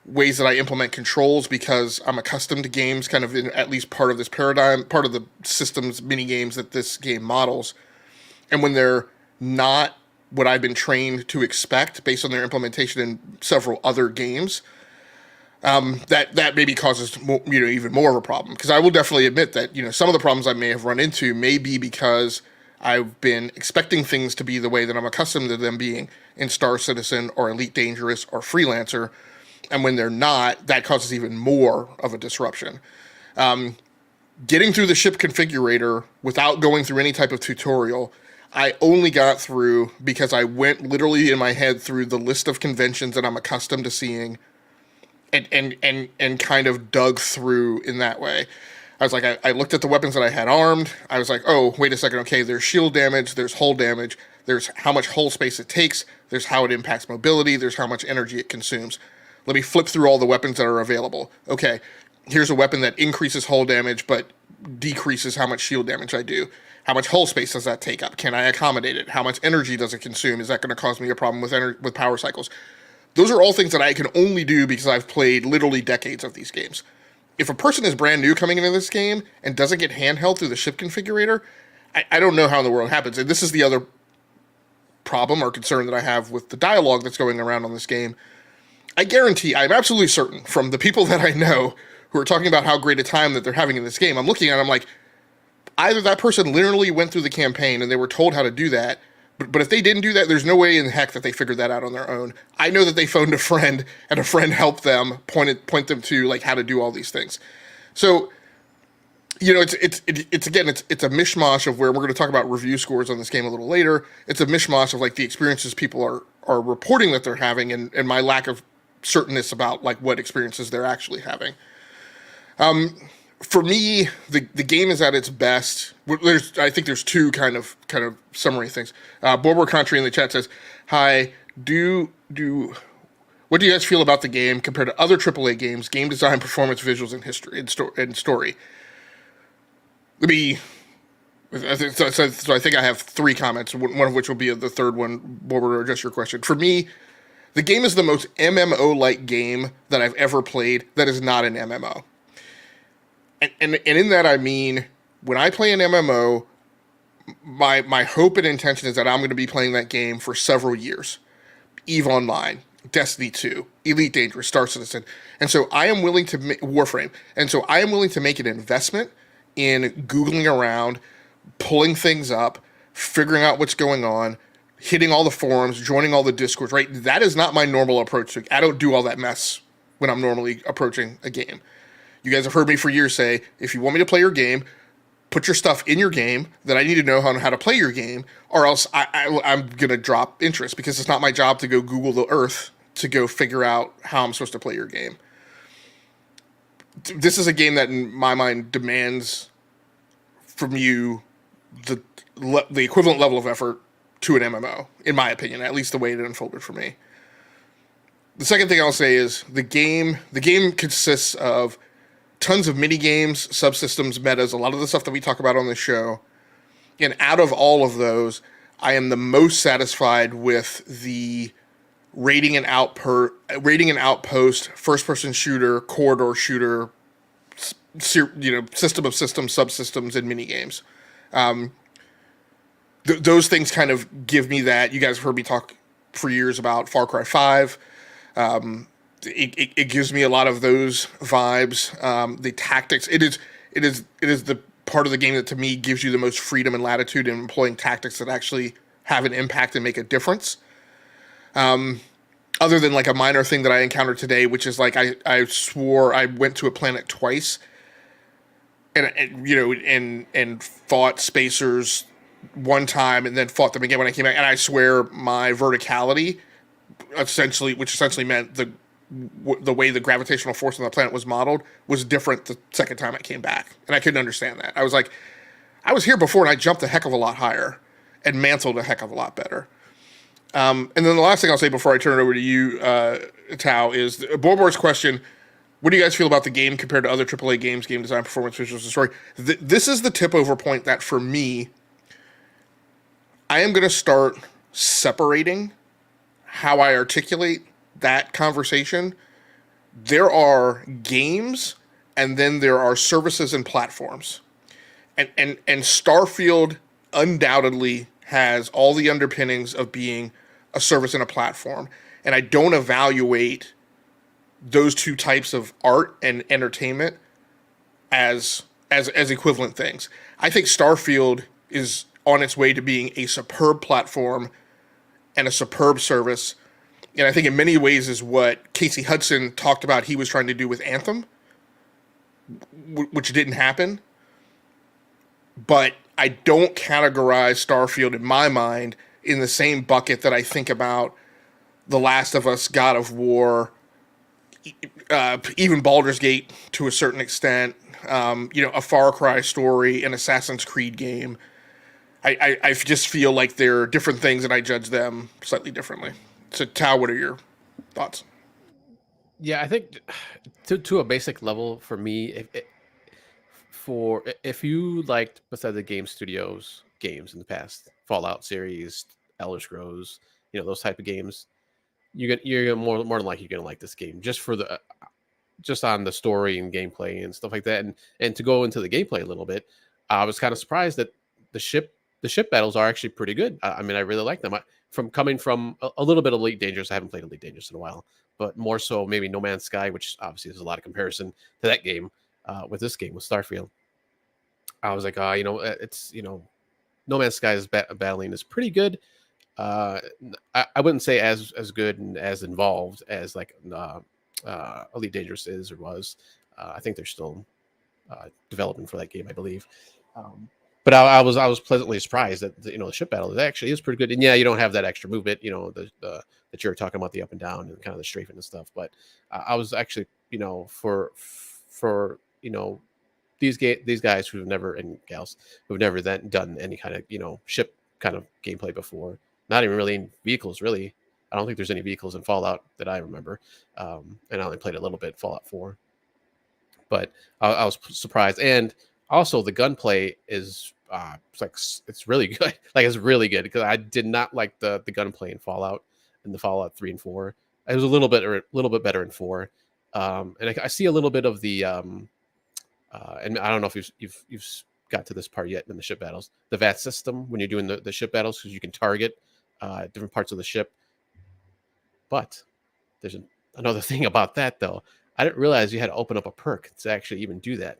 ways that I implement controls because I'm accustomed to games kind of in at least part of this paradigm, part of the system's mini games that this game models. And when they're not what I've been trained to expect based on their implementation in several other games, that maybe causes more, even more of a problem. Because I will definitely admit that some of the problems I may have run into may be because I've been expecting things to be the way that I'm accustomed to them being in Star Citizen or Elite Dangerous or Freelancer, and when they're not, that causes even more of a disruption. Getting through the ship configurator without going through any type of tutorial, I only got through because I went literally in my head through the list of conventions that I'm accustomed to seeing and kind of dug through in that way. I was like, I looked at the weapons that I had armed. I was like, oh, wait a second. Okay, there's shield damage. There's hull damage. There's how much hull space it takes. There's how it impacts mobility. There's how much energy it consumes. Let me flip through all the weapons that are available. Okay, here's a weapon that increases hull damage but decreases how much shield damage I do. How much hull space does that take up? Can I accommodate it? How much energy does it consume? Is that going to cause me a problem with power cycles? Those are all things that I can only do because I've played literally decades of these games. If a person is brand new coming into this game and doesn't get handheld through the ship configurator, I don't know how in the world it happens. And this is the other problem or concern that I have with the dialogue that's going around on this game. I guarantee, I'm absolutely certain from the people that I know who are talking about how great a time that they're having in this game, I'm looking at it, I'm like, either that person literally went through the campaign and they were told how to do that, but if they didn't do that, there's no way in the heck that they figured that out on their own. I know that they phoned a friend and a friend helped them point them to like how to do all these things. So, it's a mishmash of where we're going to talk about review scores on this game a little later. It's a mishmash of like the experiences people are reporting that they're having and my lack of certainness about like what experiences they're actually having. For me, the game is at its best. I think there's two kind of summary things. Borber Country in the chat says, "Hi, what do you guys feel about the game compared to other AAA games? Game design, performance, visuals, and history and story." Let me. So I think I have three comments. One of which will be the third one. Borber, to address your question. For me, the game is the most MMO-like game that I've ever played. That is not an MMO. And in that I mean, when I play an MMO, my hope and intention is that I'm going to be playing that game for several years. EVE Online, Destiny 2, Elite Dangerous, Star Citizen. And so I am willing to Warframe. And so I am willing to make an investment in Googling around, pulling things up, figuring out what's going on, hitting all the forums, joining all the Discords, right? That is not my normal approach. I don't do all that mess when I'm normally approaching a game. You guys have heard me for years say, if you want me to play your game, put your stuff in your game that I need to know how to play your game, or else I'm going to drop interest because it's not my job to go Google the earth to go figure out how I'm supposed to play your game. This is a game that, in my mind, demands from you the equivalent level of effort to an MMO, in my opinion, at least the way it unfolded for me. The second thing I'll say is the game consists of tons of mini games, subsystems, metas, a lot of the stuff that we talk about on this show. And out of all of those, I am the most satisfied with the raiding and outpost, first-person shooter, corridor shooter, system of systems, subsystems, and mini games. Those things kind of give me that. You guys have heard me talk for years about Far Cry 5. It gives me a lot of those vibes. The tactics. It is the part of the game that to me gives you the most freedom and latitude in employing tactics that actually have an impact and make a difference. Other than like a minor thing that I encountered today, which is like I swore I went to a planet twice, and fought spacers one time and then fought them again when I came back, and I swear my verticality which essentially meant the way the gravitational force on the planet was modeled was different the second time I came back. And I couldn't understand that. I was like, I was here before and I jumped a heck of a lot higher and mantled a heck of a lot better. And then the last thing I'll say before I turn it over to you, Tao, is Borbor's question: what do you guys feel about the game compared to other AAA games, game design, performance, visuals, and story? This is the tip-over point that, for me, I am going to start separating how I articulate that conversation, there are games and then there are services and platforms. And Starfield undoubtedly has all the underpinnings of being a service and a platform. And I don't evaluate those two types of art and entertainment as equivalent things. I think Starfield is on its way to being a superb platform and a superb service. And I think in many ways is what Casey Hudson talked about he was trying to do with Anthem, which didn't happen. But I don't categorize Starfield in my mind in the same bucket that I think about The Last of Us, God of War, even Baldur's Gate to a certain extent, a Far Cry story, an Assassin's Creed game. I just feel like they're different things and I judge them slightly differently. So, Tao, what are your thoughts?
Yeah, I think to a basic level for me, if you liked Bethesda Game Studios games in the past, Fallout series, Elder Scrolls, those type of games, you're more than likely you're gonna like this game just on the story and gameplay and stuff like that. And to go into the gameplay a little bit, I was kind of surprised that the ship battles are actually pretty good. I mean, I really like them. From coming from a little bit of Elite Dangerous, I haven't played Elite Dangerous in a while, but more so maybe No Man's Sky, which obviously there's a lot of comparison to that game with this game with Starfield. I was like, it's No Man's Sky's battling is pretty good. I wouldn't say as good and as involved as like Elite Dangerous is or was. I think they're still developing for that game, I believe. But I was pleasantly surprised that the ship battle is pretty good. And yeah, you don't have that extra movement, the that you're talking about, the up and down and kind of the strafing and stuff. But I was actually for these guys who've never and gals who've never then done any kind of ship kind of gameplay before, not even really in vehicles. Really, I don't think there's any vehicles in Fallout that I remember, and I only played a little bit Fallout 4. But I was surprised, and also the gunplay is it's really good. Like it's really good because I did not like the gunplay in the Fallout 3 and 4. It was a little bit better in 4, and I see a little bit of the and I don't know if you've got to this part yet in the ship battles. The VAT system when you're doing the ship battles, because you can target different parts of the ship. But there's another thing about that though. I didn't realize you had to open up a perk to actually even do that,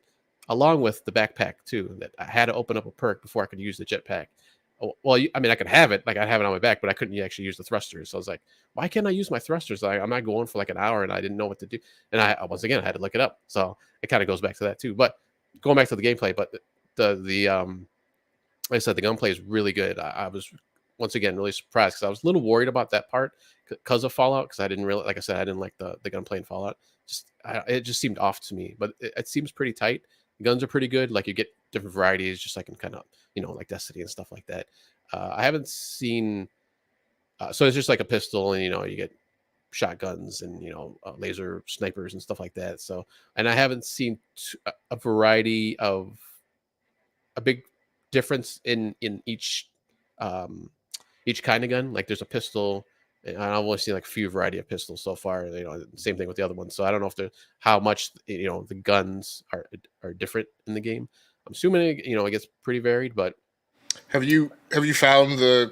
along with the backpack too. That I had to open up a perk before I could use the jetpack. Well, I mean, I could have it, like I'd have it on my back, but I couldn't actually use the thrusters. So I was like, why can't I use my thrusters? I'm not going for like an hour, and I didn't know what to do. And I once again I had to look it up. So it kind of goes back to that too. But going back to the gameplay, but the like I said, the gunplay is really good. I was once again really surprised because I was a little worried about that part because of Fallout, because I didn't really, like I said, I didn't like the gunplay in Fallout. It just seemed off to me, but it seems pretty tight. The guns are pretty good. Like you get different varieties, just like in kind of like Destiny and stuff like that. I haven't seen. So it's just like a pistol, and you get shotguns and laser snipers and stuff like that. So, and I haven't seen a variety of a big difference in each kind of gun. Like there's a pistol, and I've only seen like a few variety of pistols so far. Same thing with the other ones. So I don't know if how much the guns are different in the game. I'm assuming it gets pretty varied, but
Have you found the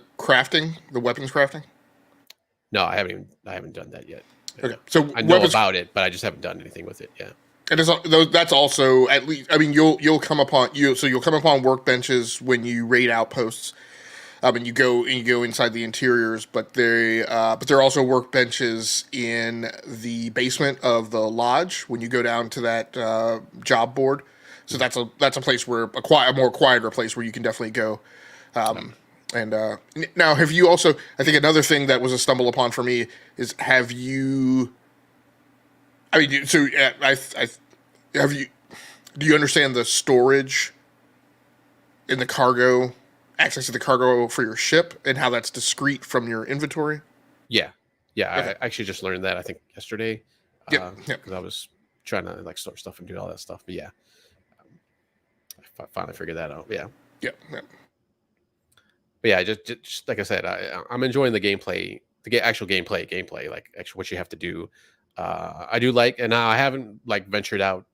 weapons crafting?
no, I haven't done that yet.
Okay, so
I know about it, but I just haven't done anything with it. Yeah.
And that's also, at least, I mean, you'll come upon workbenches when you raid outposts, and you go inside the interiors. But there are also workbenches in the basement of the lodge when you go down to that job board. So that's a place where a more quieter place where you can definitely go. And now, have you also? I think another thing that was a stumble upon for me is have you? I mean, so I have you? Do you understand the storage in the cargo, access to the cargo for your ship, and how that's discrete from your inventory?
Yeah.
Okay.
I actually just learned that I think yesterday.
Yep.
Because I was trying to like store stuff and do all that stuff. But yeah, I finally figured that out. Yeah.
Yep.
But yeah, just like I said, I'm enjoying the gameplay actual gameplay, like actually what you have to do. I do like, and now I haven't like ventured out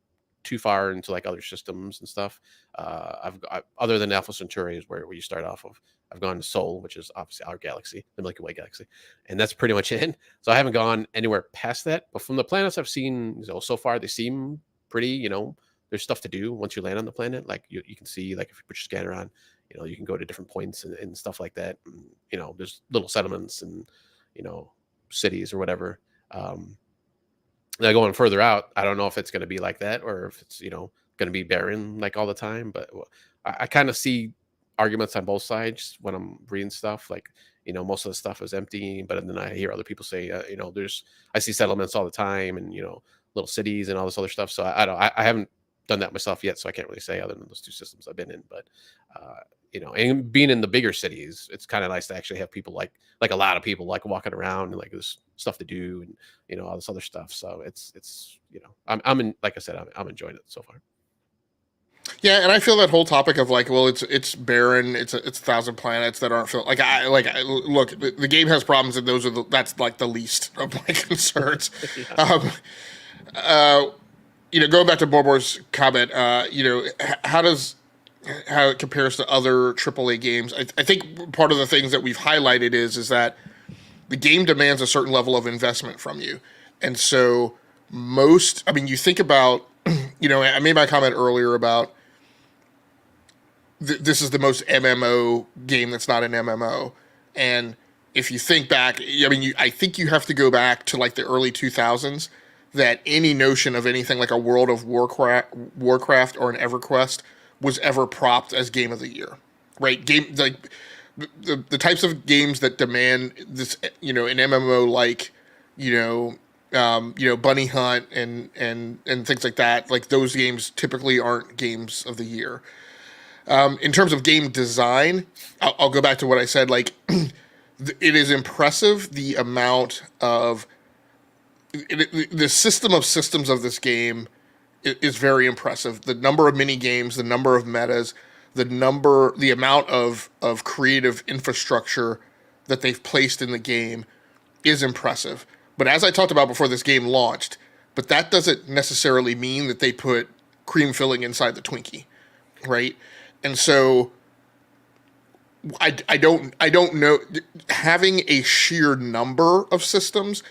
too far into like other systems and stuff. Other than Alpha Centauri is where you start off of. I've gone to Sol, which is obviously our galaxy, the Milky Way galaxy, and that's pretty much it. So I haven't gone anywhere past that. But from the planets I've seen, so far they seem pretty. There's stuff to do once you land on the planet. Like you can see, like if you put your scanner on, you can go to different points and stuff like that. And, there's little settlements and cities or whatever. Now going further out, I don't know if it's going to be like that or if it's going to be barren like all the time. But I kind of see arguments on both sides when I'm reading stuff. Like most of the stuff is empty, but then I hear other people say I see settlements all the time and little cities and all this other stuff. So I haven't done that myself yet, so I can't really say other than those two systems I've been in. But and being in the bigger cities, it's kind of nice to actually have people like a lot of people like walking around and like there's stuff to do and all this other stuff. So it's I'm in, like I said, I'm enjoying it so far.
Yeah, and I feel that whole topic of like, well, it's barren, it's 1,000 planets that aren't filled. Look, the game has problems, and that's like the least of my concerns.
Yeah.
Going back to Borbor's comment, how it compares to other AAA games. I think part of the things that we've highlighted is that the game demands a certain level of investment from you, and so you think about, I made my comment earlier about this is the most MMO game that's not an MMO, and if you think back, I think you have to go back to like the early 2000s that any notion of anything like a World of Warcraft or an EverQuest was ever propped as Game of the Year, right? The types of games that demand this, an MMO like, Bunny Hunt and things like that. Like those games typically aren't games of the year. In terms of game design, I'll go back to what I said. Like, it is impressive the amount of the system of systems of this game is very impressive. The number of mini games, the number of metas, the amount of creative infrastructure that they've placed in the game is impressive. But as I talked about before this game launched, but that doesn't necessarily mean that they put cream filling inside the Twinkie, right? And so I don't know. Having a sheer number of systems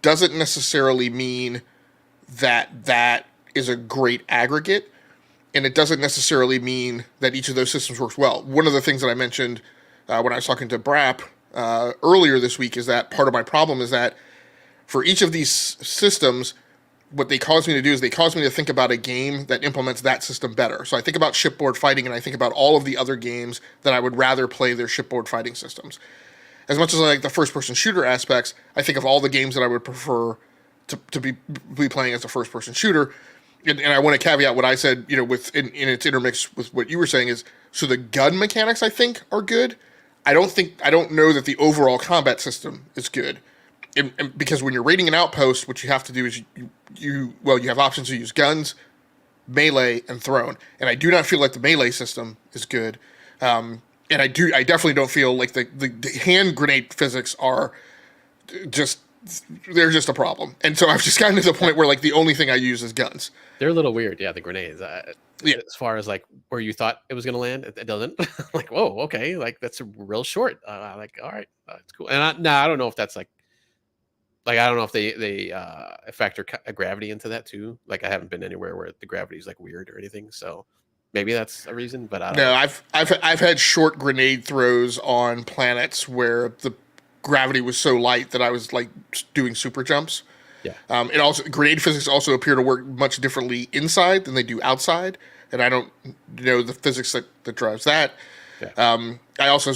doesn't necessarily mean that is a great aggregate, and it doesn't necessarily mean that each of those systems works well. One of the things that I mentioned when I was talking to Brap earlier this week is that part of my problem is that for each of these systems, what they cause me to do is they cause me to think about a game that implements that system better. So I think about shipboard fighting, and I think about all of the other games that I would rather play their shipboard fighting systems. As much as I like the first-person shooter aspects, I think of all the games that I would prefer to be playing as a first-person shooter. And I want to caveat what I said, in its intermix with what you were saying is, so the gun mechanics I think are good. I don't know that the overall combat system is good. And because when you're raiding an outpost, what you have to do is you have options to use guns, melee, and thrown. And I do not feel like the melee system is good. And I definitely don't feel like the hand grenade physics are they're just a problem. And so I've just gotten to the point where like the only thing I use is guns.
They're a little weird, yeah. The grenades,
Yeah.
as far as like where you thought it was going to land, it doesn't. Like, whoa, okay, like that's a real short. Like, all right, it's cool. And I don't know if that's like I don't know if they factor gravity into that too. Like, I haven't been anywhere where the gravity is like weird or anything. So maybe that's a reason. But I don't know.
I've had short grenade throws on planets where the gravity was so light that I was like doing super jumps.
Yeah.
And also grenade physics also appear to work much differently inside than they do outside. And I don't know the physics that drives that. Yeah. I also,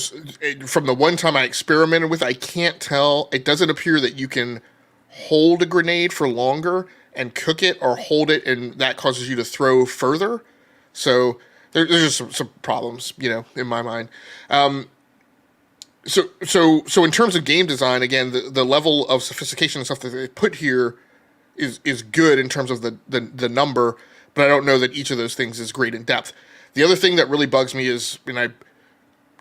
from the one time I experimented with, I can't tell. It doesn't appear that you can hold a grenade for longer and cook it, or hold it and that causes you to throw further. So there's just some problems, in my mind. So in terms of game design, again, the level of sophistication and stuff that they put here is good in terms of the number, but I don't know that each of those things is great in depth. The other thing that really bugs me is, I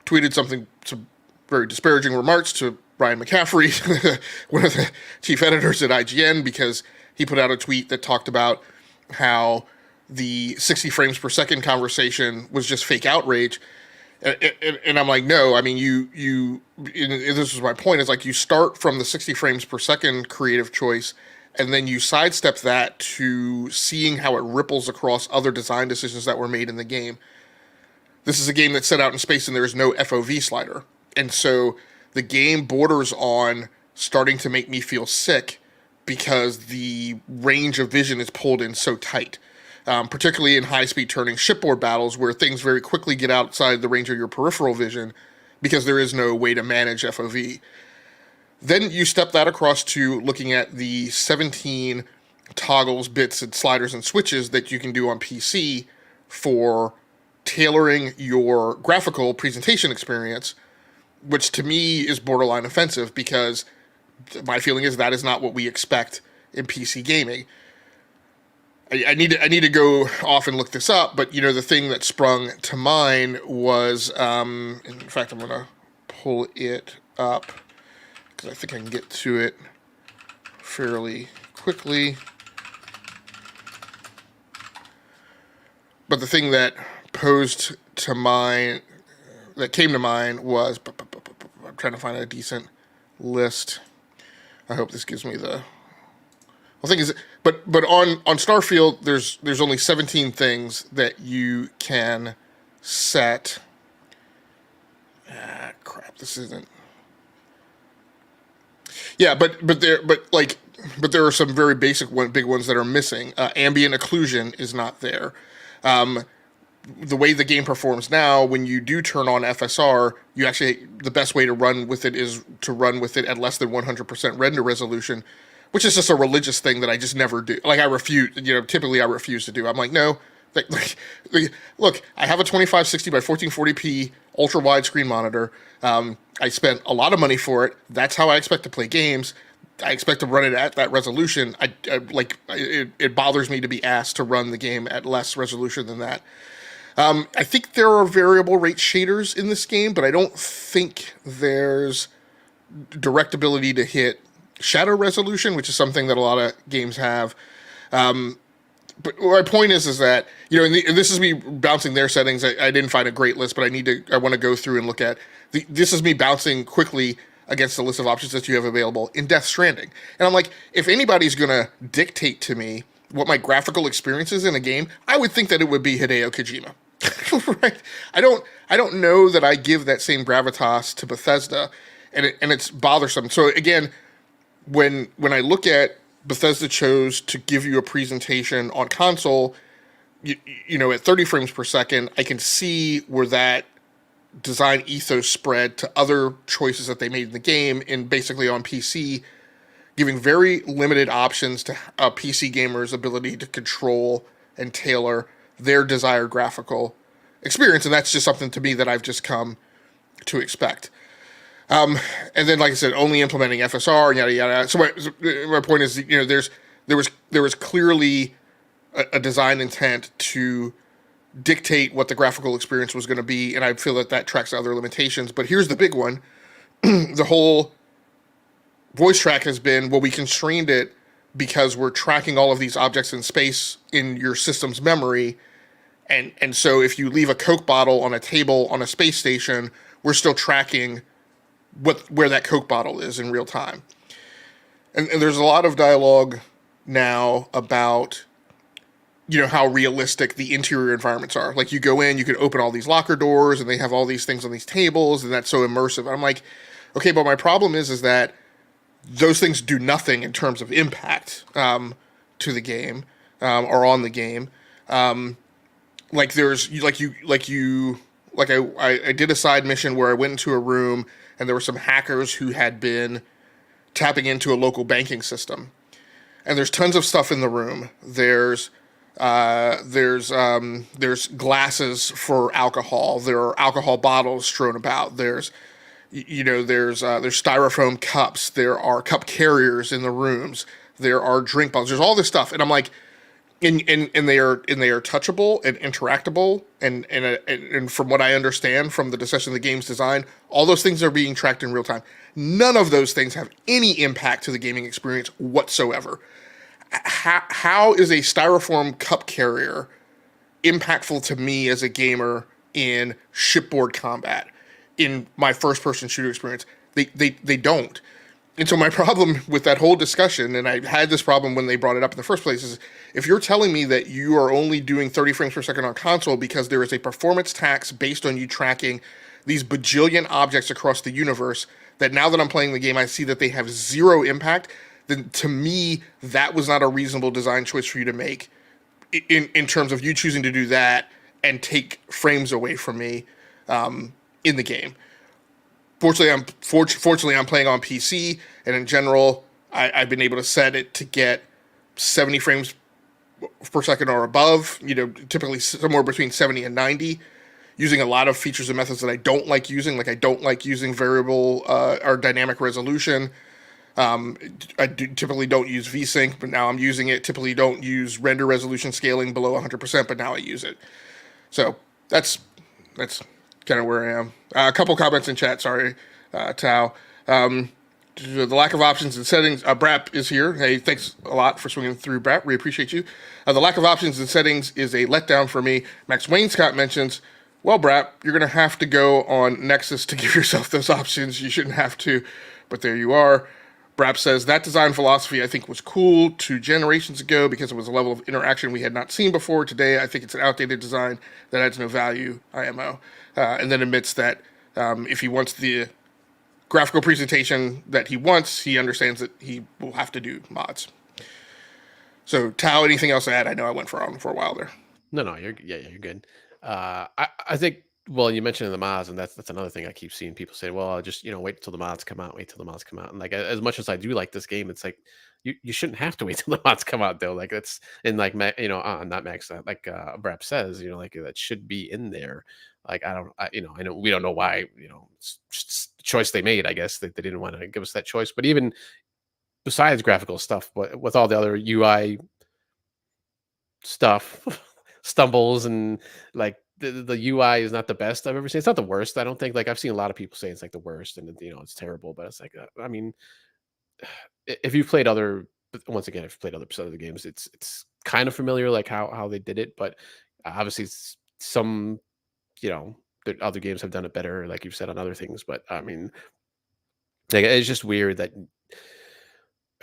tweeted some very disparaging remarks to Brian McCaffrey, one of the chief editors at IGN, because he put out a tweet that talked about how the 60 frames per second conversation was just fake outrage. And I'm like, no, I mean, this is my point, is like you start from the 60 frames per second creative choice, and then you sidestep that to seeing how it ripples across other design decisions that were made in the game. This is a game that's set out in space and there is no FOV slider. And so the game borders on starting to make me feel sick because the range of vision is pulled in so tight. Particularly in high-speed turning shipboard battles where things very quickly get outside the range of your peripheral vision because there is no way to manage FOV. Then you step that across to looking at the 17 toggles, bits, and sliders and switches that you can do on PC for tailoring your graphical presentation experience, which to me is borderline offensive because my feeling is that is not what we expect in PC gaming. I need to go off and look this up, but the thing that sprung to mind was, in fact, I'm gonna pull it up because I think I can get to it fairly quickly. But the thing that came to mind was, I'm trying to find a decent list. I hope this gives me the. The thing is, but on Starfield, there's only 17 things that you can set. Crap, this isn't. Yeah, but there are some very big ones that are missing. Ambient occlusion is not there. The way the game performs now, when you do turn on FSR, the best way to run with it is to run with it at less than 100% render resolution, which is just a religious thing that I just never do. Like I refuse, typically I refuse to do. I'm like, no, look, I have a 2560 by 1440p ultra wide screen monitor. I spent a lot of money for it. That's how I expect to play games. I expect to run it at that resolution. It bothers me to be asked to run the game at less resolution than that. I think there are variable rate shaders in this game, but I don't think there's direct ability to hit shadow resolution, which is something that a lot of games have. But my point is that, and this is me bouncing their settings. I didn't find a great list, but I want to go through and look at this is me bouncing quickly against the list of options that you have available in Death Stranding. And I'm like, if anybody's going to dictate to me what my graphical experience is in a game, I would think that it would be Hideo Kojima. Right? I don't know that I give that same gravitas to Bethesda, and it's bothersome. So again, when I look at Bethesda chose to give you a presentation on console, at 30 frames per second, I can see where that design ethos spread to other choices that they made in the game, and basically on PC, giving very limited options to a PC gamer's ability to control and tailor their desired graphical experience, and that's just something to me that I've just come to expect. And then, like I said, only implementing FSR and yada yada. So my point is, there was clearly a design intent to dictate what the graphical experience was going to be, and I feel that tracks other limitations. But here's the big one: the whole voice track has been, well, we constrained it because we're tracking all of these objects in space in your system's memory, and so if you leave a Coke bottle on a table on a space station, we're still tracking where that Coke bottle is in real time. And there's a lot of dialogue now about, how realistic the interior environments are. Like you go in, you can open all these locker doors and they have all these things on these tables and that's so immersive. And I'm like, okay, but my problem is that those things do nothing in terms of impact to the game or on the game. I did a side mission where I went into a room and there were some hackers who had been tapping into a local banking system. And there's tons of stuff in the room. There's glasses for alcohol. There are alcohol bottles strewn about. There's styrofoam cups. There are cup carriers in the rooms. There are drink bottles. There's all this stuff. And I'm like, and they are touchable and interactable, and from what I understand from the discussion of the game's design, all those things are being tracked in real time. None of those things have any impact to the gaming experience whatsoever. How is a styrofoam cup carrier impactful to me as a gamer in shipboard combat, in my first person shooter experience? They don't. And so my problem with that whole discussion, and I had this problem when they brought it up in the first place, is if you're telling me that you are only doing 30 frames per second on console because there is a performance tax based on you tracking these bajillion objects across the universe, that now that I'm playing the game, I see that they have zero impact, then to me, that was not a reasonable design choice for you to make in terms of you choosing to do that and take frames away from me in the game. Fortunately, I'm playing on PC, and in general, I've been able to set it to get 70 frames per second or above. Typically somewhere between 70 and 90, using a lot of features and methods that I don't like using. Like I don't like using variable or dynamic resolution. Typically don't use VSync, but now I'm using it. Typically don't use render resolution scaling below 100%, but now I use it. So that's kind of where I am. A couple comments in chat. Sorry, Tao. The lack of options and settings. Brap is here. Hey, thanks a lot for swinging through, Brap. We appreciate you. The lack of options and settings is a letdown for me. Max Wainscott mentions, well, Brap, you're going to have to go on Nexus to give yourself those options. You shouldn't have to, but there you are. Brap says, that design philosophy I think was cool 2 generations ago because it was a level of interaction we had not seen before. Today, I think it's an outdated design that adds no value, IMO. And then admits that if he wants the graphical presentation that he wants, he understands that he will have to do mods. So, Tao, anything else to add? I know I went on for a while there.
No, you're good. I think, well, you mentioned the mods, and that's another thing I keep seeing people say. Well, just wait till the mods come out. Wait till the mods come out. And like as much as I do like this game, it's like you shouldn't have to wait till the mods come out though. Like that's and like not Max, like Brap says, like that should be in there. Like I know we don't know why. It's just the choice they made. I guess they didn't want to give us that choice. But even besides graphical stuff, but with all the other UI stuff, stumbles and like the UI is not the best I've ever seen. It's not the worst. I don't think. Like I've seen a lot of people say it's like the worst, and it's terrible. But it's like I mean, if you've played once again, if you've played other episodes of the games, it's kind of familiar like how they did it. But obviously, some the other games have done it better, like you've said on other things. But I mean, like it's just weird that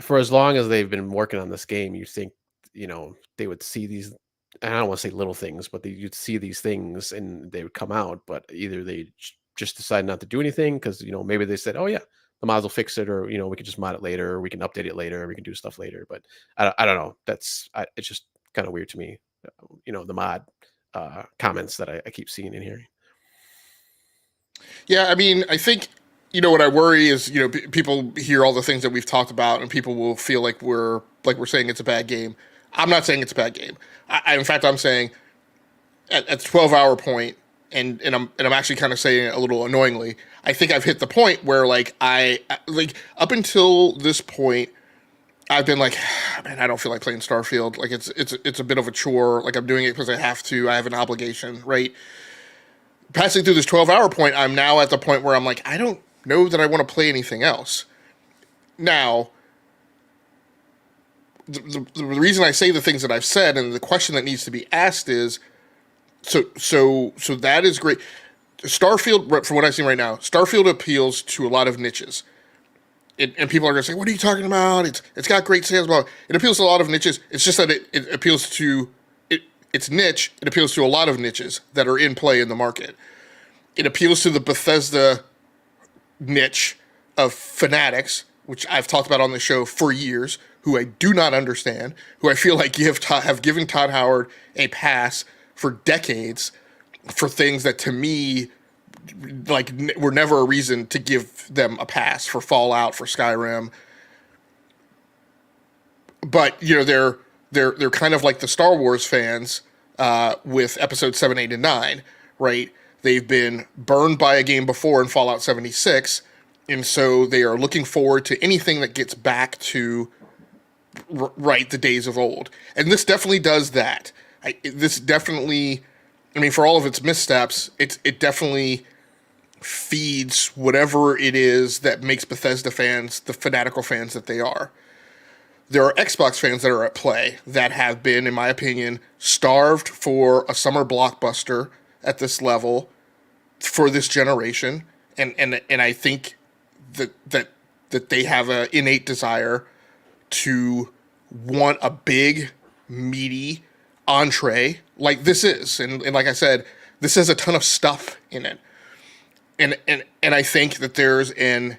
for as long as they've been working on this game, you think they would see these. I don't want to say little things, but you'd see these things and they would come out. But either they just decide not to do anything because maybe they said, "Oh yeah, the mods will fix it," or we can just mod it later, or we can update it later, or we can do stuff later. But I don't know. It's just kind of weird to me. The mod comments that I keep seeing and hearing.
Yeah, I mean, I think what I worry is people hear all the things that we've talked about, and people will feel like we're saying it's a bad game. I'm not saying it's a bad game. In fact, I'm saying at the 12-hour point, and I'm actually kind of saying it a little annoyingly. I think I've hit the point where I up until this point, I've been like, man, I don't feel like playing Starfield. Like it's a bit of a chore. Like I'm doing it because I have to. I have an obligation, right? Passing through this 12-hour point, I'm now at the point where I'm like, I don't know that I want to play anything else. Now, the reason I say the things that I've said and the question that needs to be asked is, so that is great. Starfield, from what I've seen right now, Starfield appeals to a lot of niches. And people are going to say, what are you talking about? It's got great sales. It appeals to a lot of niches. It's just that it appeals to, it's niche. It appeals to a lot of niches that are in play in the market. It appeals to the Bethesda niche of fanatics, which I've talked about on the show for years, who I do not understand, who I feel like have given Todd Howard a pass for decades for things that to me were never a reason to give them a pass, for Fallout, for Skyrim. But they're kind of like the Star Wars fans with episodes 7, 8, and 9, right? They've been burned by a game before in Fallout 76, and so they are looking forward to anything that gets back to right the days of old. And this definitely does that. This definitely, I mean, for all of its missteps, it definitely feeds whatever it is that makes Bethesda fans the fanatical fans that they are. There are Xbox fans that are at play that have been, in my opinion, starved for a summer blockbuster at this level for this generation, and I think that they have an innate desire to want a big, meaty entree like this is, and like I said, this has a ton of stuff in it, and I think that there's an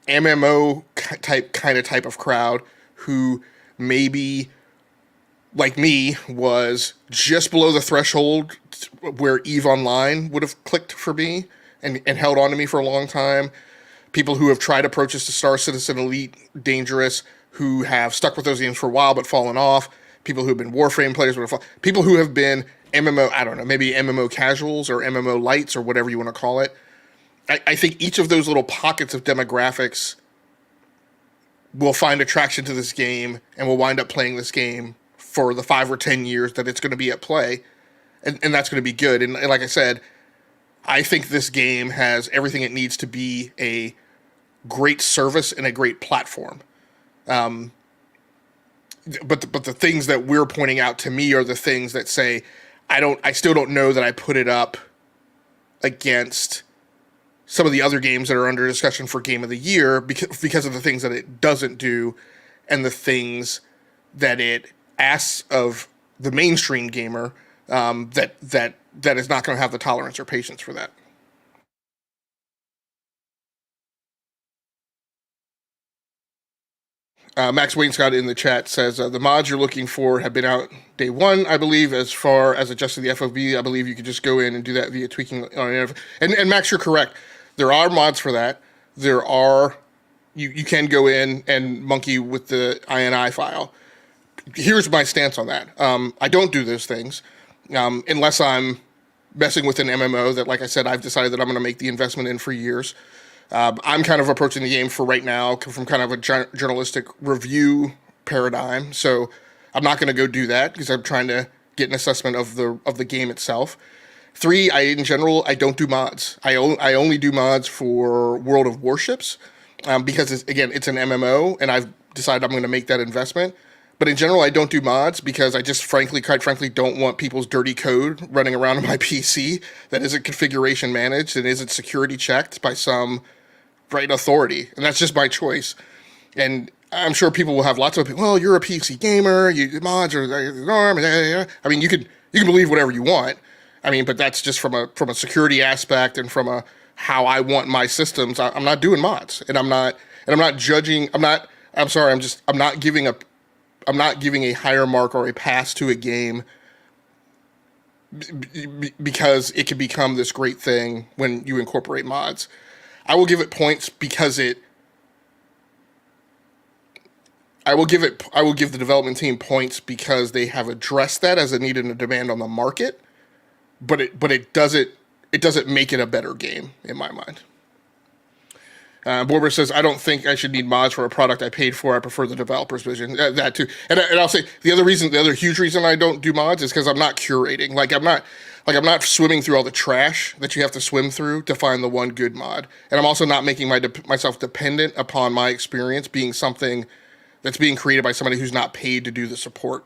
MMO type of crowd who maybe, like me, was just below the threshold where EVE Online would have clicked for me and held on to me for a long time. People who have tried approaches to Star Citizen, Elite, Dangerous, who have stuck with those games for a while but fallen off. People who have been Warframe players, people who have been MMO, I don't know, maybe MMO casuals or MMO lights or whatever you want to call it. I think each of those little pockets of demographics will find attraction to this game and will wind up playing this game for the 5 or 10 years that it's going to be at play. And that's going to be good. And like I said, I think this game has everything it needs to be a great service and a great platform. But the things that we're pointing out to me are the things that say, I still don't know that I put it up against some of the other games that are under discussion for Game of the Year because of the things that it doesn't do and the things that it asks of the mainstream gamer that is not going to have the tolerance or patience for that. Max Wainscott in the chat says the mods you're looking for have been out day one, I believe. As far as adjusting the FOV, I believe you could just go in and do that via tweaking. And Max, you're correct. There are mods for that. There are, you can go in and monkey with the INI file. Here's my stance on that. I don't do those things unless I'm messing with an MMO that, like I said, I've decided that I'm going to make the investment in for years. I'm kind of approaching the game for right now from kind of a journalistic review paradigm. So I'm not going to go do that because I'm trying to get an assessment of the game itself. 3, in general, I don't do mods. I only do mods for World of Warships because, it's an MMO, and I've decided I'm going to make that investment. But in general, I don't do mods because I just quite frankly, don't want people's dirty code running around on my PC that isn't configuration managed and isn't security checked by some right authority. And that's just my choice. And I'm sure people will have lots of opinions. Well, you're a PC gamer. Mods are the norm. I mean, you can believe whatever you want. I mean, but that's just from a security aspect and from a how I want my systems. I'm not doing mods, and I'm not judging. I'm not giving a higher mark or a pass to a game because it can become this great thing when you incorporate mods. I will give it points because I will give the development team points because they have addressed that as a need and a demand on the market. But it doesn't make it a better game in my mind. Borber says, I don't think I should need mods for a product I paid for. I prefer the developer's vision. That too. And I'll say the other huge reason I don't do mods is because I'm not curating. I'm not swimming through all the trash that you have to swim through to find the one good mod. And I'm also not making myself dependent upon my experience being something that's being created by somebody who's not paid to do the support.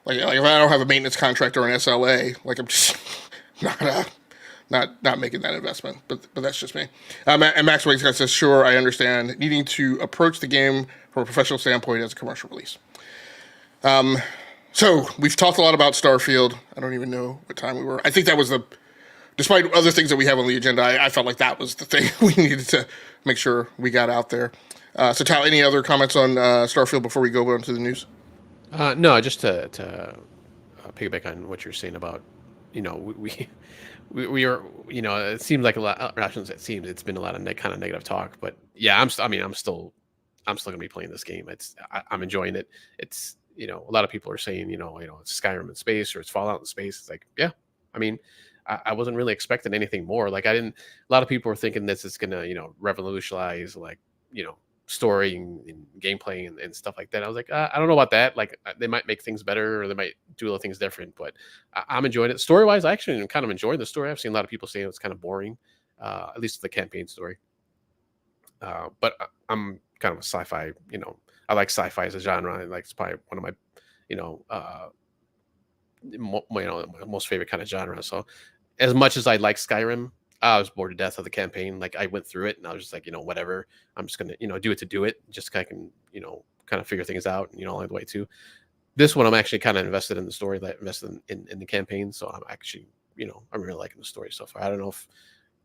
Like if I don't have a maintenance contract or an SLA, I'm just not making that investment. But that's just me. And Max Wainscott says, sure, I understand needing to approach the game from a professional standpoint as a commercial release. So we've talked a lot about Starfield. I don't even know what time we were. I think that was despite other things that we have on the agenda, I felt like that was the thing we needed to make sure we got out there. So Tal, any other comments on Starfield before we go on to the news?
No, just to piggyback on what you're saying about, we are, it seems like a lot. It's been a lot of kind of negative talk, but yeah, I'm still gonna be playing this game. I'm enjoying it. It's, a lot of people are saying, it's Skyrim in space or it's Fallout in space. It's like, yeah, I wasn't really expecting anything more. A lot of people were thinking this is gonna, revolutionize story and gameplay and stuff like that. I was like, I don't know about that. Like they might make things better or they might do little things different, but I'm enjoying it. Story wise, I actually am kind of enjoying the story. I've seen a lot of people saying it's kind of boring, at least the campaign story. But I'm kind of a sci-fi, I like sci-fi as a genre. Like it's probably one of my, you know, my most favorite kind of genre. So as much as I like Skyrim, I was bored to death of the campaign. Like I went through it and I was just like, whatever. I'm just gonna, do it to do it. Just kind of can, kind of figure things out. Along the way too. This one, I'm actually kind of invested in the story, that invested in the campaign. So I'm actually, I'm really liking the story so far. I don't know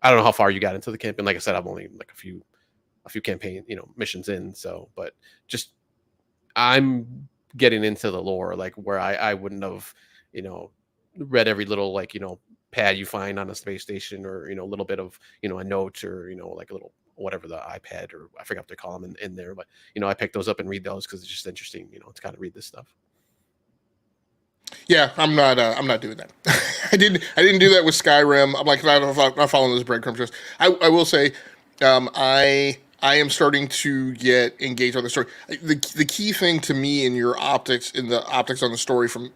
how far you got into the campaign. Like I said, I'm only like a few campaign, missions in. So, but just I'm getting into the lore, like where I wouldn't have, read every little pad you find on a space station, or a little bit of a note, or like a little whatever, the iPad, or I forgot what they call them in there, but I pick those up and read those because it's just interesting, to kind of read this stuff.
Yeah, I'm not doing that. I didn't do that with Skyrim. I'm like, not following those breadcrumbs. Just I will say, I am starting to get engaged on the story. The key thing to me in the optics on the story from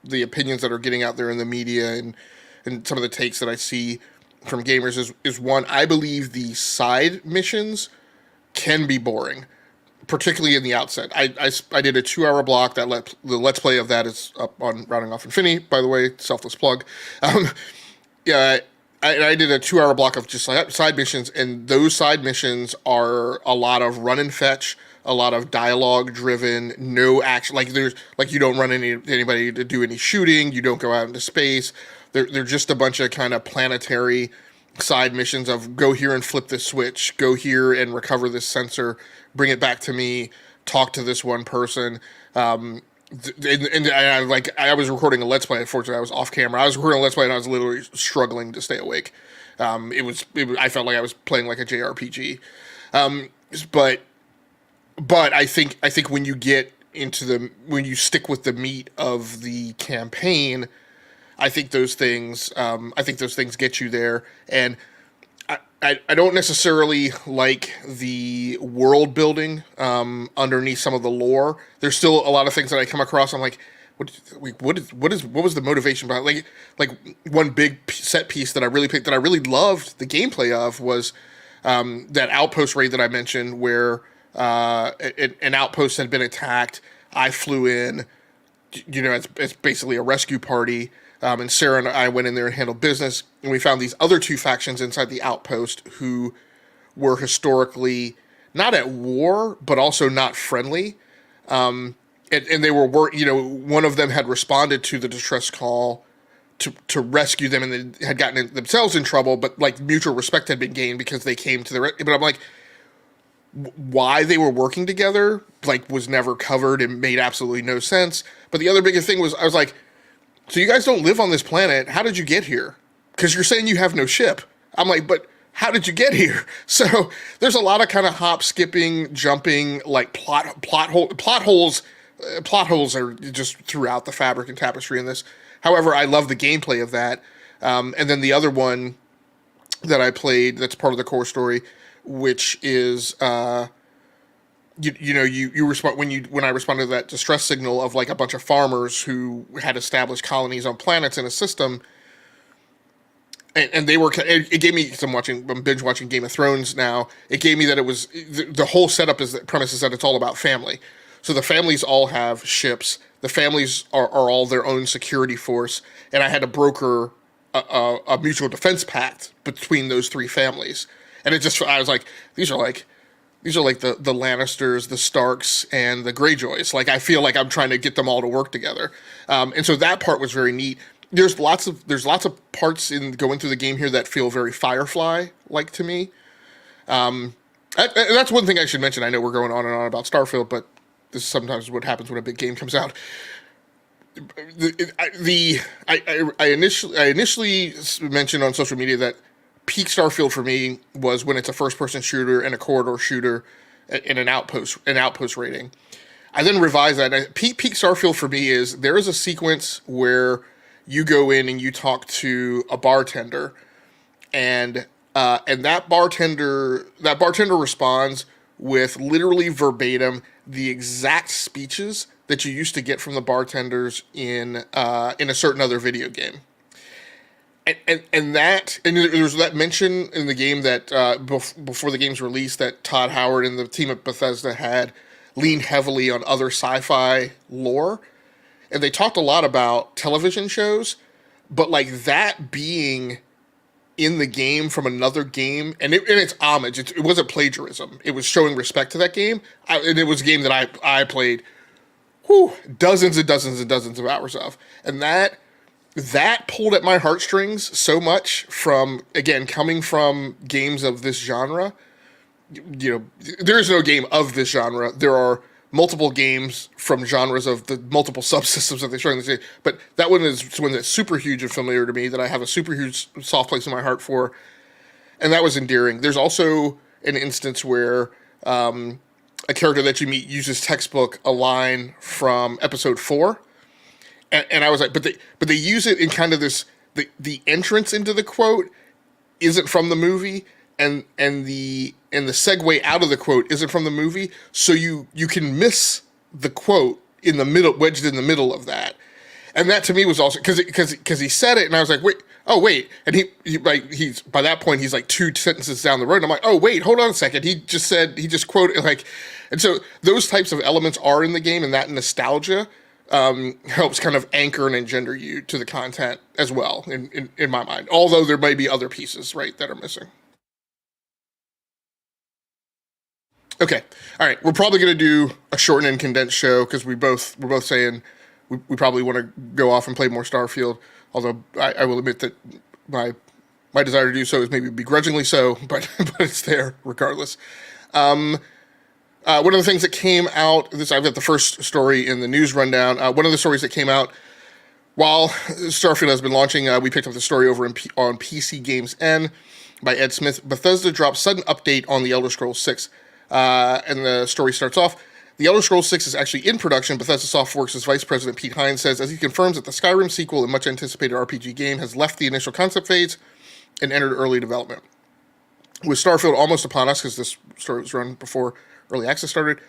the opinions that are getting out there in the media and some of the takes that I see from gamers is one, I believe the side missions can be boring, particularly in the outset. I did a 2-hour block the let's play of that is up on Rounding Off Infinity, by the way, selfless plug. Yeah, I did a 2-hour block of just side missions, and those side missions are a lot of run and fetch, a lot of dialogue driven, no action. Like you don't run anybody to do any shooting, you don't go out into space. They're just a bunch of kind of planetary side missions of go here and flip this switch, go here and recover this sensor, bring it back to me, talk to this one person. And I was recording a Let's Play. Unfortunately, I was off camera. I was recording a Let's Play and I was literally struggling to stay awake. I felt like I was playing like a JRPG. But I think when you get when you stick with the meat of the campaign, I think those things get you there. And I don't necessarily like the world building underneath some of the lore. There's still a lot of things that I come across. I'm like, what was the motivation behind? Like one big set piece that I really picked, that I really loved the gameplay of, was that outpost raid that I mentioned, where an outpost had been attacked. I flew in. It's basically a rescue party. And Sarah and I went in there and handled business, and we found these other two factions inside the outpost who were historically not at war, but also not friendly. And they were, one of them had responded to the distress call to rescue them, and they had gotten themselves in trouble, but like mutual respect had been gained because they came to but I'm like, why they were working together, was never covered and made absolutely no sense. But the other biggest thing was, I was like, so you guys don't live on this planet. How did you get here? Because you're saying you have no ship. I'm like, but how did you get here? So there's a lot of kind of hop, skipping, jumping, like plot holes. Plot holes are just throughout the fabric and tapestry in this. However, I love the gameplay of that. And then the other one that I played that's part of the core story, which is you respond when I responded to that distress signal of like a bunch of farmers who had established colonies on planets in a system, and it gave me I'm binge watching Game of Thrones now. It gave me that it was the whole setup premise is that it's all about family. So the families all have ships. The families are all their own security force, and I had to broker a mutual defense pact between those three families. And I was like, these are like the Lannisters, the Starks, and the Greyjoys. Like, I feel like I'm trying to get them all to work together. And so that part was very neat. There's lots of parts in going through the game here that feel very Firefly-like to me. That's one thing I should mention. I know we're going on and on about Starfield, but this is sometimes what happens when a big game comes out. I initially mentioned on social media that peak Starfield for me was when it's a first-person shooter and a corridor shooter in an outpost rating. I then revised that. Peak Starfield for me is there is a sequence where you go in and you talk to a bartender, and that bartender responds with literally verbatim the exact speeches that you used to get from the bartenders in a certain other video game. And there was that mention in the game that before the game's release that Todd Howard and the team at Bethesda had leaned heavily on other sci-fi lore, and they talked a lot about television shows, but like that being in the game from another game, and it's homage. It wasn't plagiarism. It was showing respect to that game, and it was a game that I played, dozens and dozens and dozens of hours of, and that pulled at my heartstrings so much from, again, coming from games of this genre. You know, there is no game of this genre. There are multiple games from genres of the multiple subsystems that they show in this game. But that one is one that's super huge and familiar to me, that I have a super huge soft place in my heart for. And that was endearing. There's also an instance where a character that you meet uses textbook a line from episode 4. And I was like, but they use it in kind of this, the entrance into the quote isn't from the movie, and the segue out of the quote isn't from the movie, so you can miss the quote in the middle, wedged in the middle of that. And that to me was also because he said it, and I was like, wait, and he's by that point he's like 2 sentences down the road, and I'm like, oh wait, hold on a second, he just quoted, like, and so those types of elements are in the game, and that nostalgia helps kind of anchor and engender you to the content as well, in my mind. Although there may be other pieces, right, that are missing. Okay, all right. We're probably going to do a shortened and condensed show because we're both saying we probably want to go off and play more Starfield. Although I will admit that my desire to do so is maybe begrudgingly so, but it's there regardless. One of the things that came out, I've got the first story in the news rundown. One of the stories that came out while Starfield has been launching, we picked up the story over on PC Games N by Ed Smith. Bethesda drops sudden update on The Elder Scrolls 6. And the story starts off. The Elder Scrolls 6 is actually in production. Bethesda Softworks' Vice President Pete Hines says, as he confirms that the Skyrim sequel and much anticipated RPG game has left the initial concept phase and entered early development. With Starfield almost upon us, because this story was run before early access started,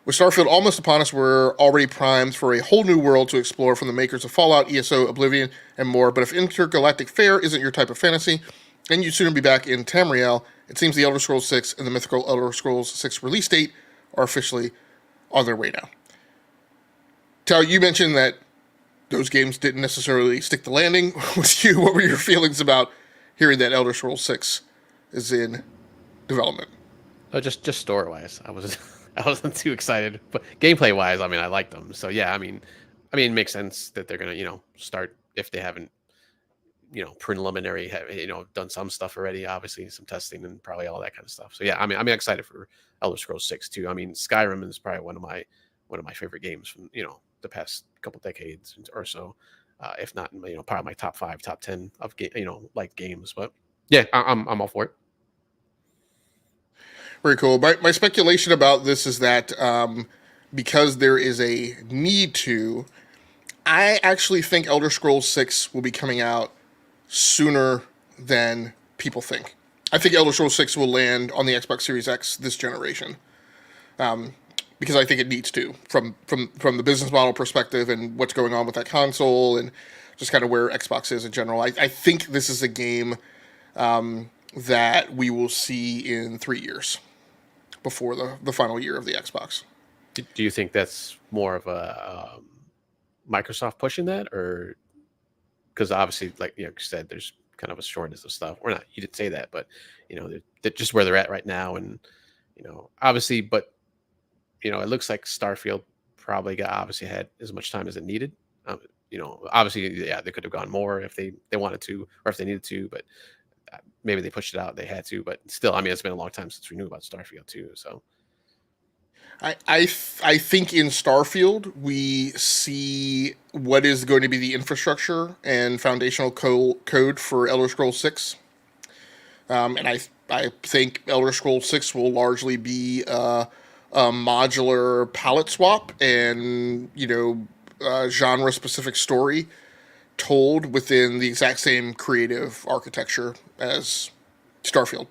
with Starfield almost upon us, we're already primed for a whole new world to explore from the makers of Fallout, ESO, Oblivion, and more. But if intergalactic fare isn't your type of fantasy, then you'd sooner be back in Tamriel. It seems the Elder Scrolls 6 and the mythical Elder Scrolls 6 release date are officially on their way now. Tal, you mentioned that those games didn't necessarily stick the landing with you. What were your feelings about hearing that Elder Scrolls 6 is in development?
Oh, just story wise, I wasn't too excited, but gameplay wise, I mean, I liked them. So yeah, I mean, it makes sense that they're gonna, start if they haven't, preliminary, done some stuff already, obviously some testing and probably all that kind of stuff. So yeah, I'm excited for Elder Scrolls 6 too. I mean, Skyrim is probably one of my favorite games from the past couple decades or so, if not probably my top 5, top 10 of like games. But yeah, I'm all for it.
Very cool. My speculation about this is that because there is a need to, I actually think Elder Scrolls 6 will be coming out sooner than people think. I think Elder Scrolls 6 will land on the Xbox Series X this generation, because I think it needs to, from the business model perspective and what's going on with that console and just kind of where Xbox is in general. I think this is a game that we will see in 3 years before the final year of the Xbox.
Do you think that's more of a Microsoft pushing that, or because obviously, like you said, there's kind of a shortage of stuff, or not? You didn't say that, but they're just where they're at right now, and obviously, but it looks like Starfield probably obviously had as much time as it needed. Obviously, yeah, they could have gone more if they wanted to, or if they needed to, but maybe they pushed it out. They had to, but still, I mean, it's been a long time since we knew about Starfield too. So,
I think in Starfield we see what is going to be the infrastructure and foundational code for Elder Scrolls 6, and I think Elder Scrolls 6 will largely be a modular palette swap and genre specific story told within the exact same creative architecture as Starfield,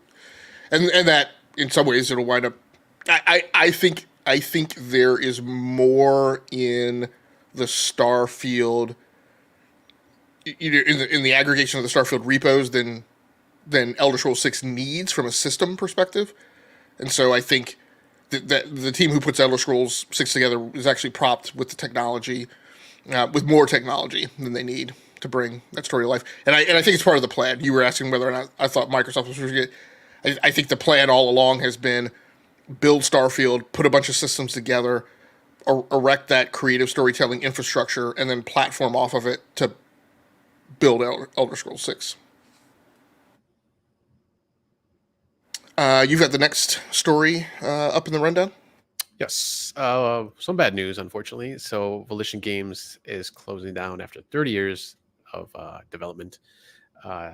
and that in some ways it'll wind up I think there is more in the Starfield, in the aggregation of the Starfield repos than Elder Scrolls 6 needs from a system perspective. And so I think that the team who puts Elder Scrolls 6 together is actually propped with the technology, with more technology than they need to bring that story to life. And I think it's part of the plan. You were asking whether or not I thought Microsoft was going to. I think the plan all along has been build Starfield, put a bunch of systems together, erect that creative storytelling infrastructure, and then platform off of it to build Elder Scrolls 6. You've got the next story up in the rundown.
Yes. Some bad news, unfortunately. So Volition Games is closing down after 30 years of development. Uh,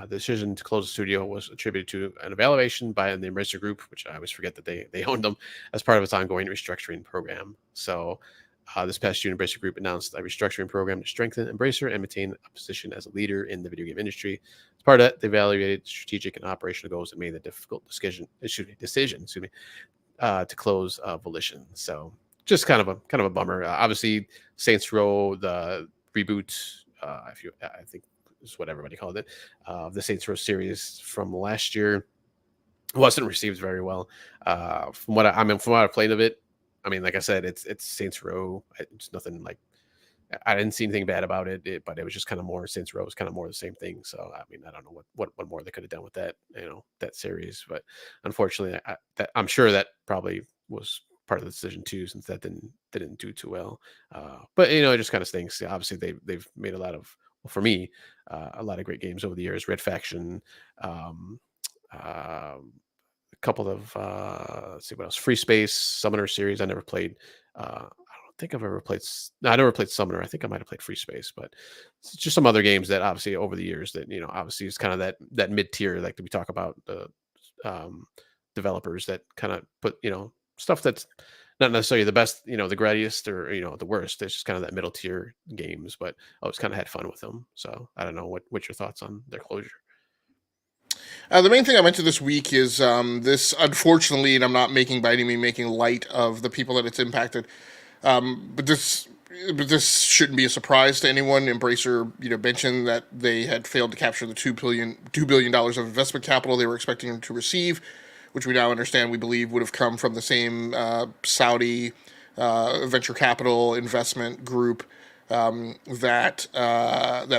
the decision to close the studio was attributed to an evaluation by the Embracer Group, which I always forget that they owned them, as part of its ongoing restructuring program. So this past June, Embracer Group announced a restructuring program to strengthen Embracer and maintain a position as a leader in the video game industry. As part of that, they evaluated strategic and operational goals and made the difficult decision to close Volition. So just kind of a bummer. Obviously, Saints Row, the reboot, I think is what everybody called it, the Saints Row series from last year wasn't received very well. From what I've played of it, I mean, like I said, it's Saints Row. It's nothing like, I didn't see anything bad about it, but it was just kind of more Saints Row was kind of more the same thing. So I mean, I don't know what more they could have done with that, that series. But unfortunately, I'm sure that probably was part of the decision too, since that didn't do too well. But it just kind of stinks. Obviously, they've made a lot of, well, for me, a lot of great games over the years. Red Faction. A couple of let's see what else. Free Space, Summoner series. I never played. I don't think I've ever played. No, I never played Summoner. I think I might have played Free Space, but it's just some other games that obviously over the years that obviously is kind of that mid tier. Like we talk about the developers that kind of put stuff that's not necessarily the best, the greatest or the worst. It's just kind of that middle tier games, but I always kind of had fun with them. So I don't know what's your thoughts on their closure.
The main thing I mentioned this week is this, unfortunately, and I'm not by any means making light of the people that it's impacted, but this shouldn't be a surprise to anyone. Embracer, mentioned that they had failed to capture the $2 billion of investment capital they were expecting to receive, which we now understand we believe would have come from the same Saudi venture capital investment group that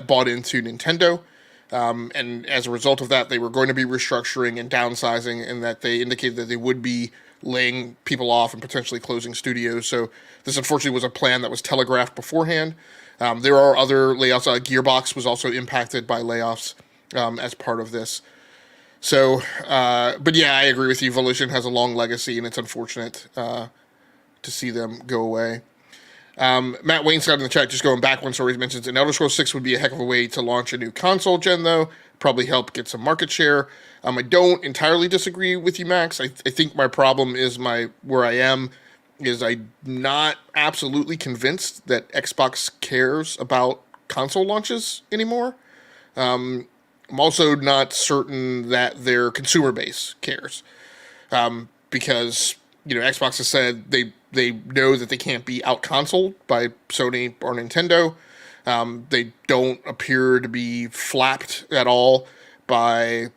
bought into Nintendo. And as a result of that, they were going to be restructuring and downsizing, and that they indicated that they would be laying people off and potentially closing studios. So this, unfortunately, was a plan that was telegraphed beforehand. There are other layoffs. Gearbox was also impacted by layoffs as part of this. So, but yeah, I agree with you. Volition has a long legacy, and it's unfortunate to see them go away. Matt Wainscott in the chat, just going back one story, he mentions an Elder Scrolls 6 would be a heck of a way to launch a new console gen, though. Probably help get some market share. I don't entirely disagree with you, Max. I think my problem is where I am is I'm not absolutely convinced that Xbox cares about console launches anymore. I'm also not certain that their consumer base cares, because Xbox has said they know that they can't be out-consoled by Sony or Nintendo. They don't appear to be flapped at all by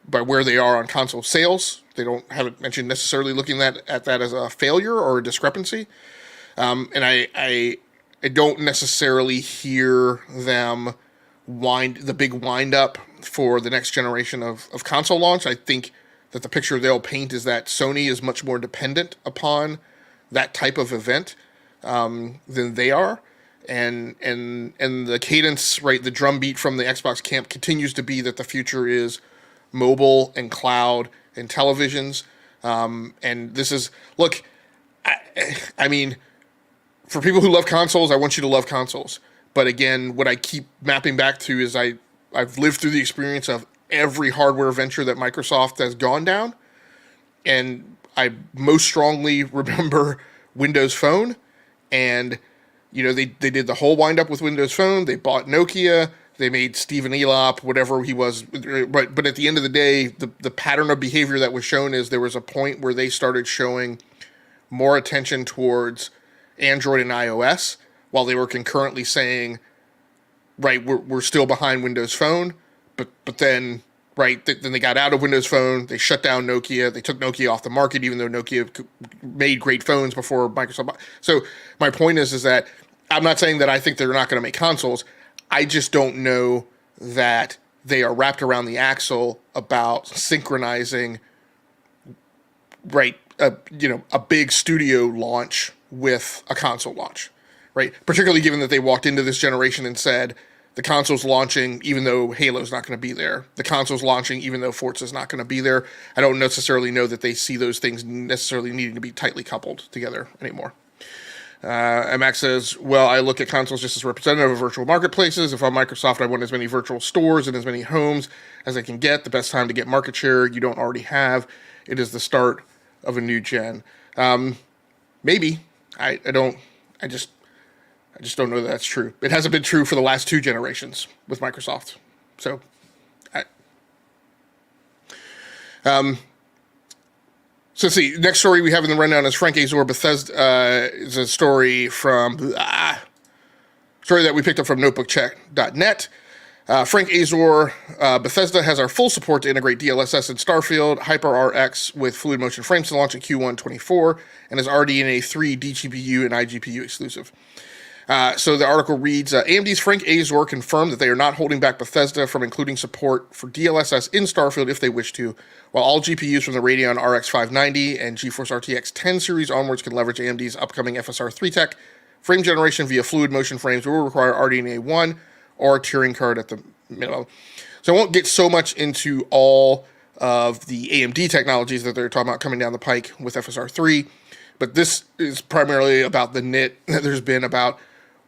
by where they are on console sales. They haven't mentioned necessarily looking at that as a failure or a discrepancy. And I don't necessarily hear them the big wind up for the next generation of console launch. I think that the picture they'll paint is that Sony is much more dependent upon that type of event than they are. And the cadence, right, the drumbeat from the Xbox camp continues to be that the future is mobile and cloud and televisions. And this is, look, I mean, for people who love consoles, I want you to love consoles. But again, what I keep mapping back to is I've lived through the experience of every hardware venture that Microsoft has gone down. And I most strongly remember Windows Phone. And, they did the whole wind up with Windows Phone. They bought Nokia. They made Stephen Elop, whatever he was. But at the end of the day, the pattern of behavior that was shown is there was a point where they started showing more attention towards Android and iOS, while they were concurrently saying, right, we're still behind Windows Phone, but then, right, then they got out of Windows Phone, they shut down Nokia, they took Nokia off the market, even though Nokia made great phones before Microsoft. So my point is that I'm not saying that I think they're not going to make consoles. I just don't know that they are wrapped around the axle about synchronizing, right, a big studio launch with a console launch, right? Particularly given that they walked into this generation and said, the console's launching even though Halo's not going to be there. The console's launching even though Forza's not going to be there. I don't necessarily know that they see those things necessarily needing to be tightly coupled together anymore. Max says, well, I look at consoles just as representative of virtual marketplaces. If I'm Microsoft, I want as many virtual stores and as many homes as I can get. The best time to get market share you don't already have. It is the start of a new gen. Maybe. I just don't know that that's true. It hasn't been true for the last 2 generations with Microsoft. So, so let's see. Next story we have in the rundown is Frank Azor. Bethesda is a story from story that we picked up from notebookcheck.net. Frank Azor, Bethesda has our full support to integrate DLSS in Starfield, HyperRX with fluid motion frames to launch in Q1 24, and is already in a 3 DGPU and iGPU exclusive. So the article reads, AMD's Frank Azor confirmed that they are not holding back Bethesda from including support for DLSS in Starfield if they wish to, while all GPUs from the Radeon RX 590 and GeForce RTX 10 series onwards can leverage AMD's upcoming FSR 3 tech. Frame generation via fluid motion frames will require RDNA 1 or a Turing card at the minimum. So I won't get so much into all of the AMD technologies that they're talking about coming down the pike with FSR 3, but this is primarily about the nit that there's been about,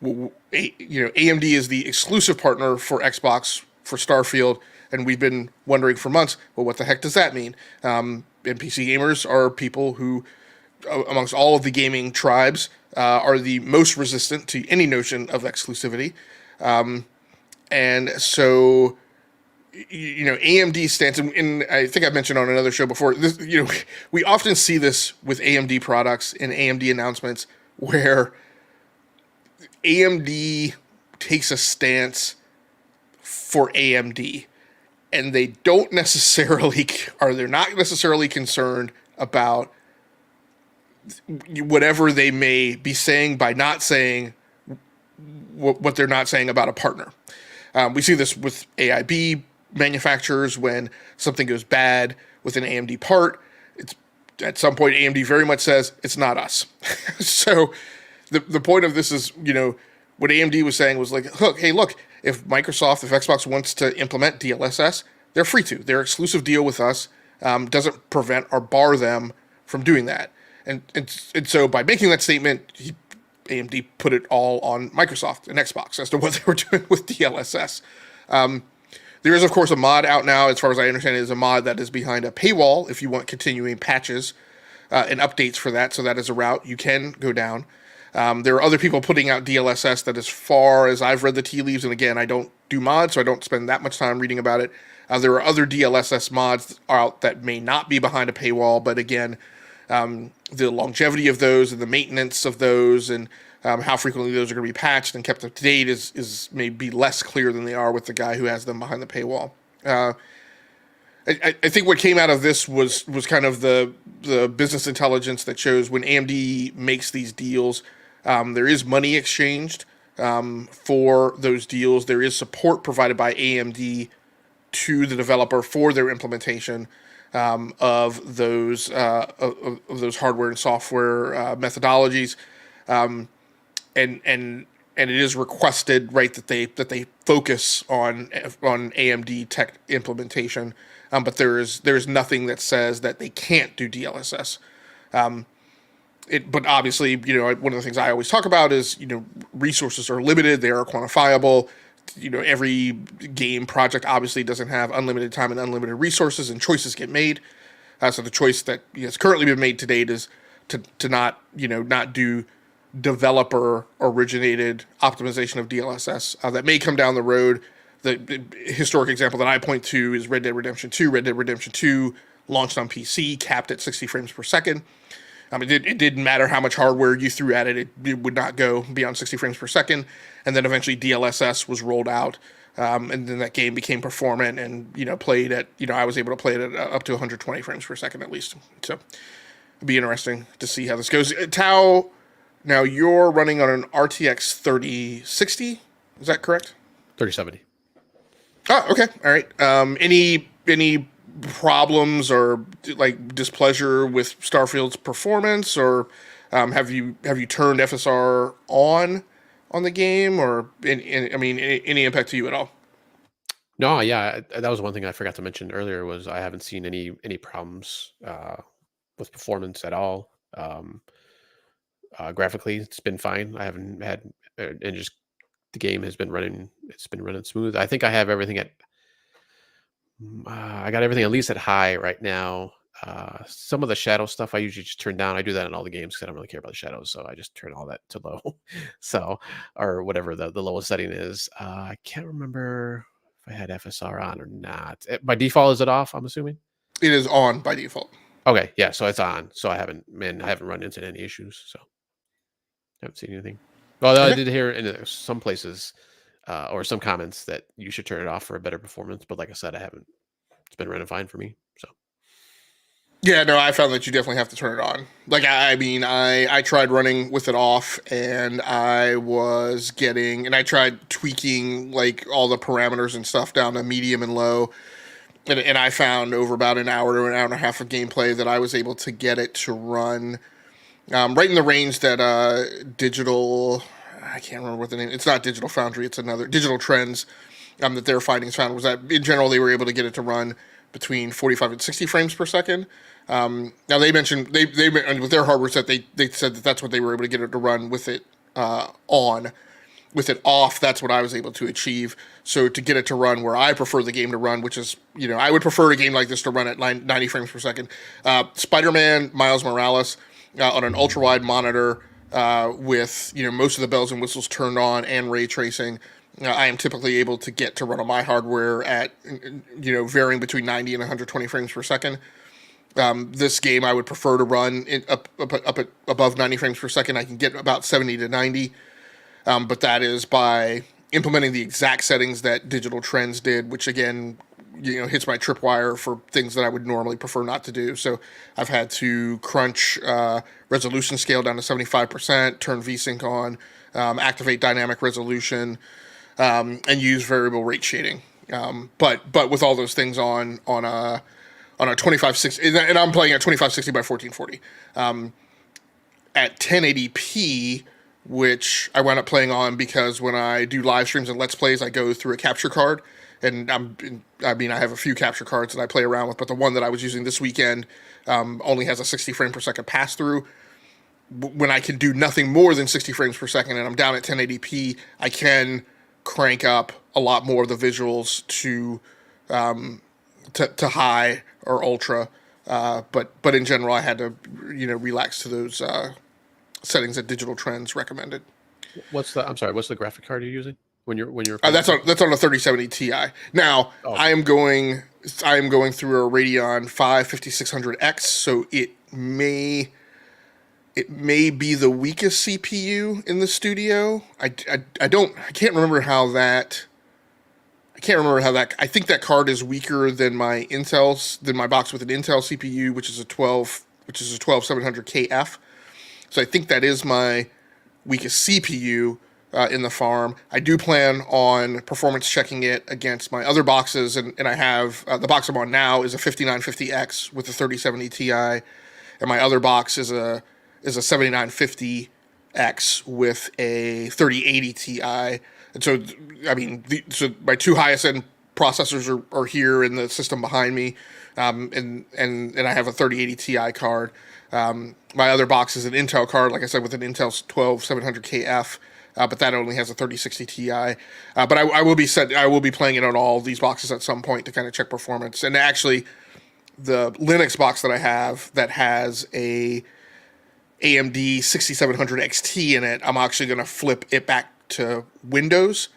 AMD is the exclusive partner for Xbox for Starfield, and we've been wondering for months, well, what the heck does that mean? And PC gamers are people who, amongst all of the gaming tribes, are the most resistant to any notion of exclusivity. And so, AMD stands, and I think I mentioned on another show before, this, we often see this with AMD products and AMD announcements where AMD takes a stance for AMD, and they're not necessarily concerned about whatever they may be saying by not saying what they're not saying about a partner. We see this with AIB manufacturers when something goes bad with an AMD part. It's at some point AMD very much says it's not us. So the point of this is, what AMD was saying was like, look, if Xbox wants to implement DLSS, they're free to. Their exclusive deal with us doesn't prevent or bar them from doing that. And so by making that statement, AMD put it all on Microsoft and Xbox as to what they were doing with DLSS. There is, of course, a mod out now. As far as I understand, it is a mod that is behind a paywall if you want continuing patches and updates for that. So that is a route you can go down. There are other people putting out DLSS that, as far as I've read the tea leaves, and again, I don't do mods, so I don't spend that much time reading about it. There are other DLSS mods out that may not be behind a paywall, but again, the longevity of those and the maintenance of those and how frequently those are going to be patched and kept up to date is maybe less clear than they are with the guy who has them behind the paywall. I think what came out of this was kind of the business intelligence that shows when AMD makes these deals, there is money exchanged for those deals. There is support provided by AMD to the developer for their implementation of those hardware and software methodologies, and it is requested, right, that they focus on AMD tech implementation. But there is nothing that says that they can't do DLSS. But obviously, one of the things I always talk about is, resources are limited. They are quantifiable. Every game project obviously doesn't have unlimited time and unlimited resources, and choices get made. So the choice that has currently been made to date is to not do developer originated optimization of DLSS. That may come down the road. the historic example that I point to is Red Dead Redemption 2. Red Dead Redemption 2 launched on PC, capped at 60 frames per second. It didn't matter how much hardware you threw at it, it would not go beyond 60 frames per second. And then eventually DLSS was rolled out, and then that game became performant and, played at, I was able to play it at up to 120 frames per second at least. So it'd be interesting to see how this goes. Tao, now you're running on an RTX 3060, is that correct?
3070.
Oh, okay. All right. Any problems or like displeasure with Starfield's performance, or have you turned FSR on the game, or any impact to you at all?
No, yeah, that was one thing I forgot to mention earlier. Was I haven't seen any problems with performance at all. Graphically, it's been fine. I haven't had, and just the game has been running. It's been running smooth. I think I have everything at. I got everything at least at high right now. Some of the shadow stuff I usually just turn down. I do that in all the games because I don't really care about the shadows, so I just turn all that to low. So, or whatever the lowest setting is. I can't remember if I had FSR on or not. By default, is it off? I'm assuming
It is on by default.
Okay, yeah, so it's on. So I haven't run into any issues. So I haven't seen anything. Well, I did hear in some places or some comments that you should turn it off for a better performance. But like I said, I haven't. It's been running fine for me. So.
Yeah, no, I found that you definitely have to turn it on. Like, I tried running with it off, and I tried tweaking, like, all the parameters and stuff down to medium and low, and I found over about an hour to an hour and a half of gameplay that I was able to get it to run right in the range that I can't remember what the name, it's not Digital Foundry, it's another, Digital Trends, that their findings found was that, in general, they were able to get it to run between 45 and 60 frames per second. Now they mentioned they with their hardware set they said that that's what they were able to get it to run with it on. With it off, that's what I was able to achieve. So to get it to run where I prefer the game to run, which is, I would prefer a game like this to run at 90 frames per second. Spider-Man Miles Morales on an ultra-wide monitor with, most of the bells and whistles turned on and ray tracing. I am typically able to get to run on my hardware at, varying between 90 and 120 frames per second. This game I would prefer to run up at above 90 frames per second. I can get about 70 to 90, but that is by implementing the exact settings that Digital Trends did, which again, hits my tripwire for things that I would normally prefer not to do. So I've had to crunch resolution scale down to 75%, turn VSync on, activate dynamic resolution, and use variable rate shading. But with all those things on a 2560, and I'm playing at 2560 by 1440 at 1080p, which I wound up playing on because when I do live streams and let's plays, I go through a capture card, and I have a few capture cards that I play around with, but the one that I was using this weekend only has a 60 frame per second pass through. When I can do nothing more than 60 frames per second and I'm down at 1080p, I can crank up a lot more of the visuals to high or ultra, but in general, I had to relax to those settings that Digital Trends recommended.
What's the graphic card you're using when you're
that's on a 3070 Ti. Now I am going through a Radeon 5 5600X, so it may be the weakest CPU in the studio. I can't remember how that. I think that card is weaker than my box with an Intel CPU, which is a 12700KF. So I think that is my weakest CPU in the farm. I do plan on performance checking it against my other boxes, and I have the box I'm on now is a 5950X with a 3070 Ti, and my other box is a 7950X with a 3080 Ti. And so, so my two highest end processors are here in the system behind me, and I have a 3080 Ti card. My other box is an Intel card, like I said, with an Intel 12700KF, but that only has a 3060 Ti. But I will be playing it on all these boxes at some point to kind of check performance. And actually, the Linux box that I have that has a AMD 6700 XT in it, I'm actually going to flip it back to Windows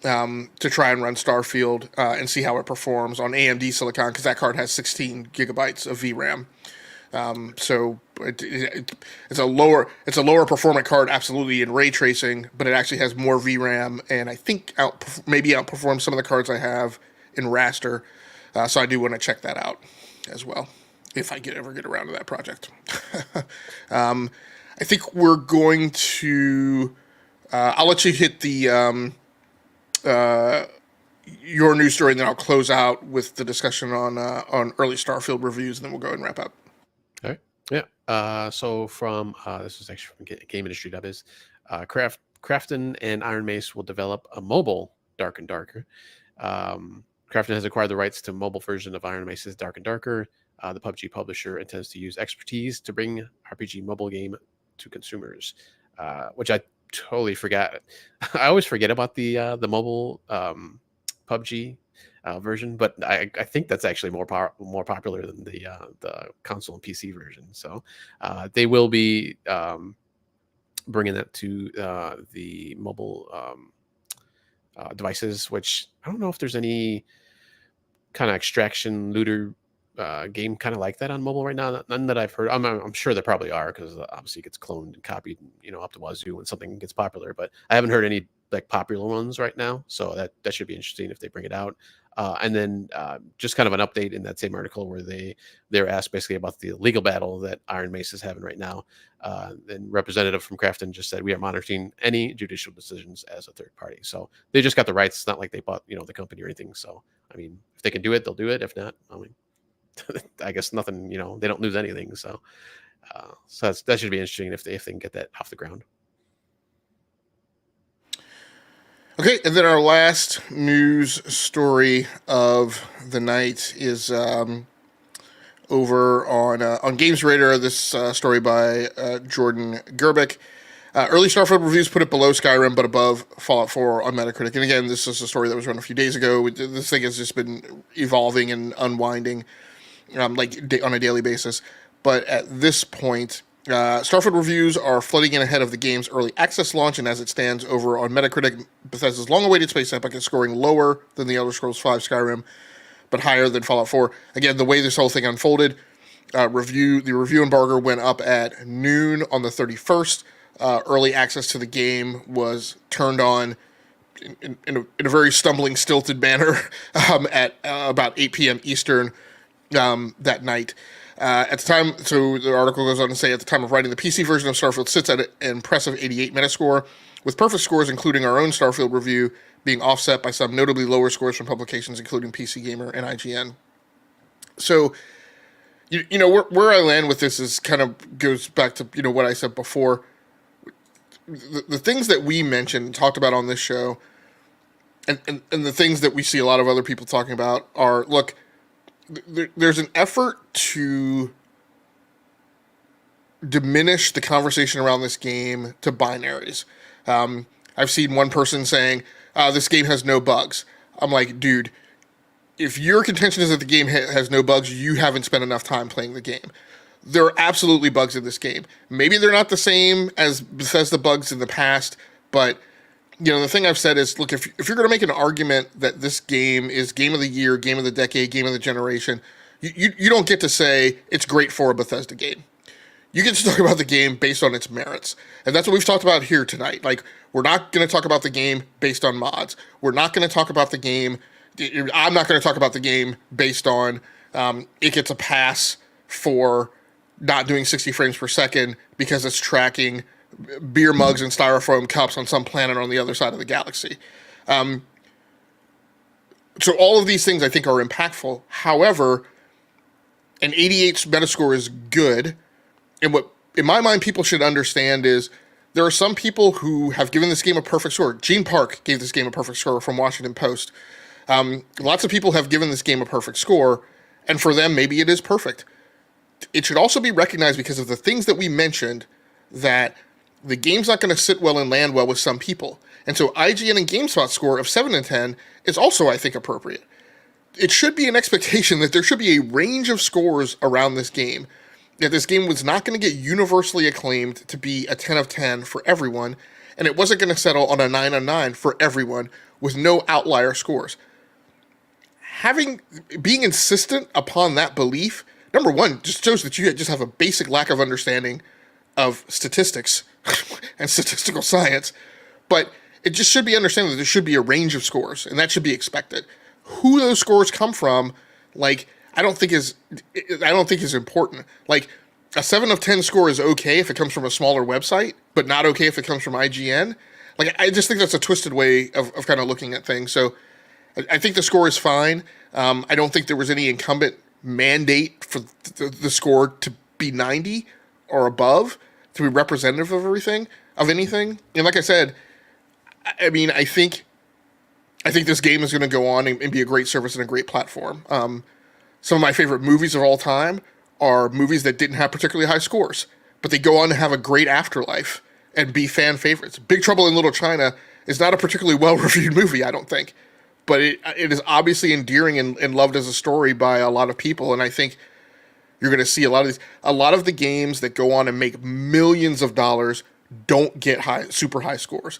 to try and run Starfield and see how it performs on AMD Silicon, because that card has 16 gigabytes of VRAM. So it's a lower performant card, absolutely, in ray tracing, but it actually has more VRAM, and I think maybe outperforms some of the cards I have in raster. So I do want to check that out as well, if I ever get around to that project. I think we're going to. I'll let you hit the your news story, and then I'll close out with the discussion on early Starfield reviews, and then we'll go and wrap up.
All right. Yeah. So from this is actually from Game Industry Dub Krafton and Iron Mace will develop a mobile Dark and Darker. Krafton has acquired the rights to mobile version of Iron Mace's Dark and Darker. The PUBG publisher intends to use expertise to bring RPG mobile game to consumers, which I totally forgot. I always forget about the mobile PUBG version, but I think that's actually more popular than the console and PC version. So they will be bringing that to the mobile devices, which I don't know if there's any kind of extraction looter game kind of like that on mobile right now. None that I've heard. I'm sure there probably are, because obviously it gets cloned and copied, up the wazoo when something gets popular. But I haven't heard any like popular ones right now, so that should be interesting if they bring it out. And then just kind of an update in that same article where they're asked basically about the legal battle that Iron Mace is having right now. And representative from Krafton just said, we are monitoring any judicial decisions as a third party. So they just got the rights. It's not like they bought the company or anything. So I mean, if they can do it, they'll do it. If not, I mean, I guess nothing. They don't lose anything. So that should be interesting if they can get that off the ground.
Okay, and then our last news story of the night is over on Games Radar. This story by Jordan Gerbic. Early Starfield reviews put it below Skyrim, but above Fallout 4 on Metacritic. And again, this is a story that was run a few days ago. This thing has just been evolving and unwinding, on a daily basis. But at this point, Starfield reviews are flooding in ahead of the game's early access launch, and as it stands over on Metacritic, Bethesda's long-awaited space epic is scoring lower than The Elder Scrolls V Skyrim, but higher than Fallout 4. Again, the way this whole thing unfolded, the review embargo went up at noon on the 31st. Early access to the game was turned on in a very stumbling, stilted manner at about 8 p.m. Eastern that night. At the time, so the article goes on to say, at the time of writing, the PC version of Starfield sits at an impressive 88 Metascore, with perfect scores, including our own Starfield review, being offset by some notably lower scores from publications including PC Gamer and IGN. So, where I land with this is kind of goes back to what I said before. The things that we mentioned and talked about on this show, and the things that we see a lot of other people talking about are, look, there's an effort to diminish the conversation around this game to binaries. I've seen one person saying, this game has no bugs. I'm like, dude, if your contention is that the game has no bugs, you haven't spent enough time playing the game. There are absolutely bugs in this game. Maybe they're not the same as Bethesda bugs in the past, but the thing I've said is, look, if you're going to make an argument that this game is game of the year, game of the decade, game of the generation, you don't get to say it's great for a Bethesda game. You get to talk about the game based on its merits. And that's what we've talked about here tonight. Like, we're not going to talk about the game based on mods. We're not going to talk about the game. I'm not going to talk about the game based on it gets a pass for not doing 60 frames per second because it's tracking beer mugs and styrofoam cups on some planet on the other side of the galaxy. So all of these things I think are impactful. However, an 88 Metascore is good. And what, in my mind, people should understand is there are some people who have given this game a perfect score. Gene Park gave this game a perfect score from Washington Post. Lots of people have given this game a perfect score, and for them, maybe it is perfect. It should also be recognized because of the things that we mentioned, that the game's not going to sit well and land well with some people. And so IGN and GameSpot score of 7 and 10 is also, I think, appropriate. It should be an expectation that there should be a range of scores around this game, that this game was not going to get universally acclaimed to be a 10 of 10 for everyone, and it wasn't going to settle on a 9 of 9 for everyone. with no outlier scores. Being insistent upon that belief, number one, just shows that you just have a basic lack of understanding of statistics and statistical science, but it just should be understanding that there should be a range of scores, and that should be expected. Who those scores come from, like, I don't think is important. Like, a 7 of 10 score is okay if it comes from a smaller website, but not okay if it comes from IGN. Like, I just think that's a twisted way of kind of looking at things. So I think the score is fine. I don't think there was any incumbent mandate for the score to be 90 or above to be representative of anything. And like I said, I mean, I think this game is going to go on and be a great service and a great platform. Some of my favorite movies of all time are movies that didn't have particularly high scores, but they go on to have a great afterlife and be fan favorites. Big Trouble in Little China is not a particularly well-reviewed movie, I don't think, but it is obviously endearing and loved as a story by a lot of people, and I think you're going to see a lot of the games that go on and make millions of dollars don't get super high scores.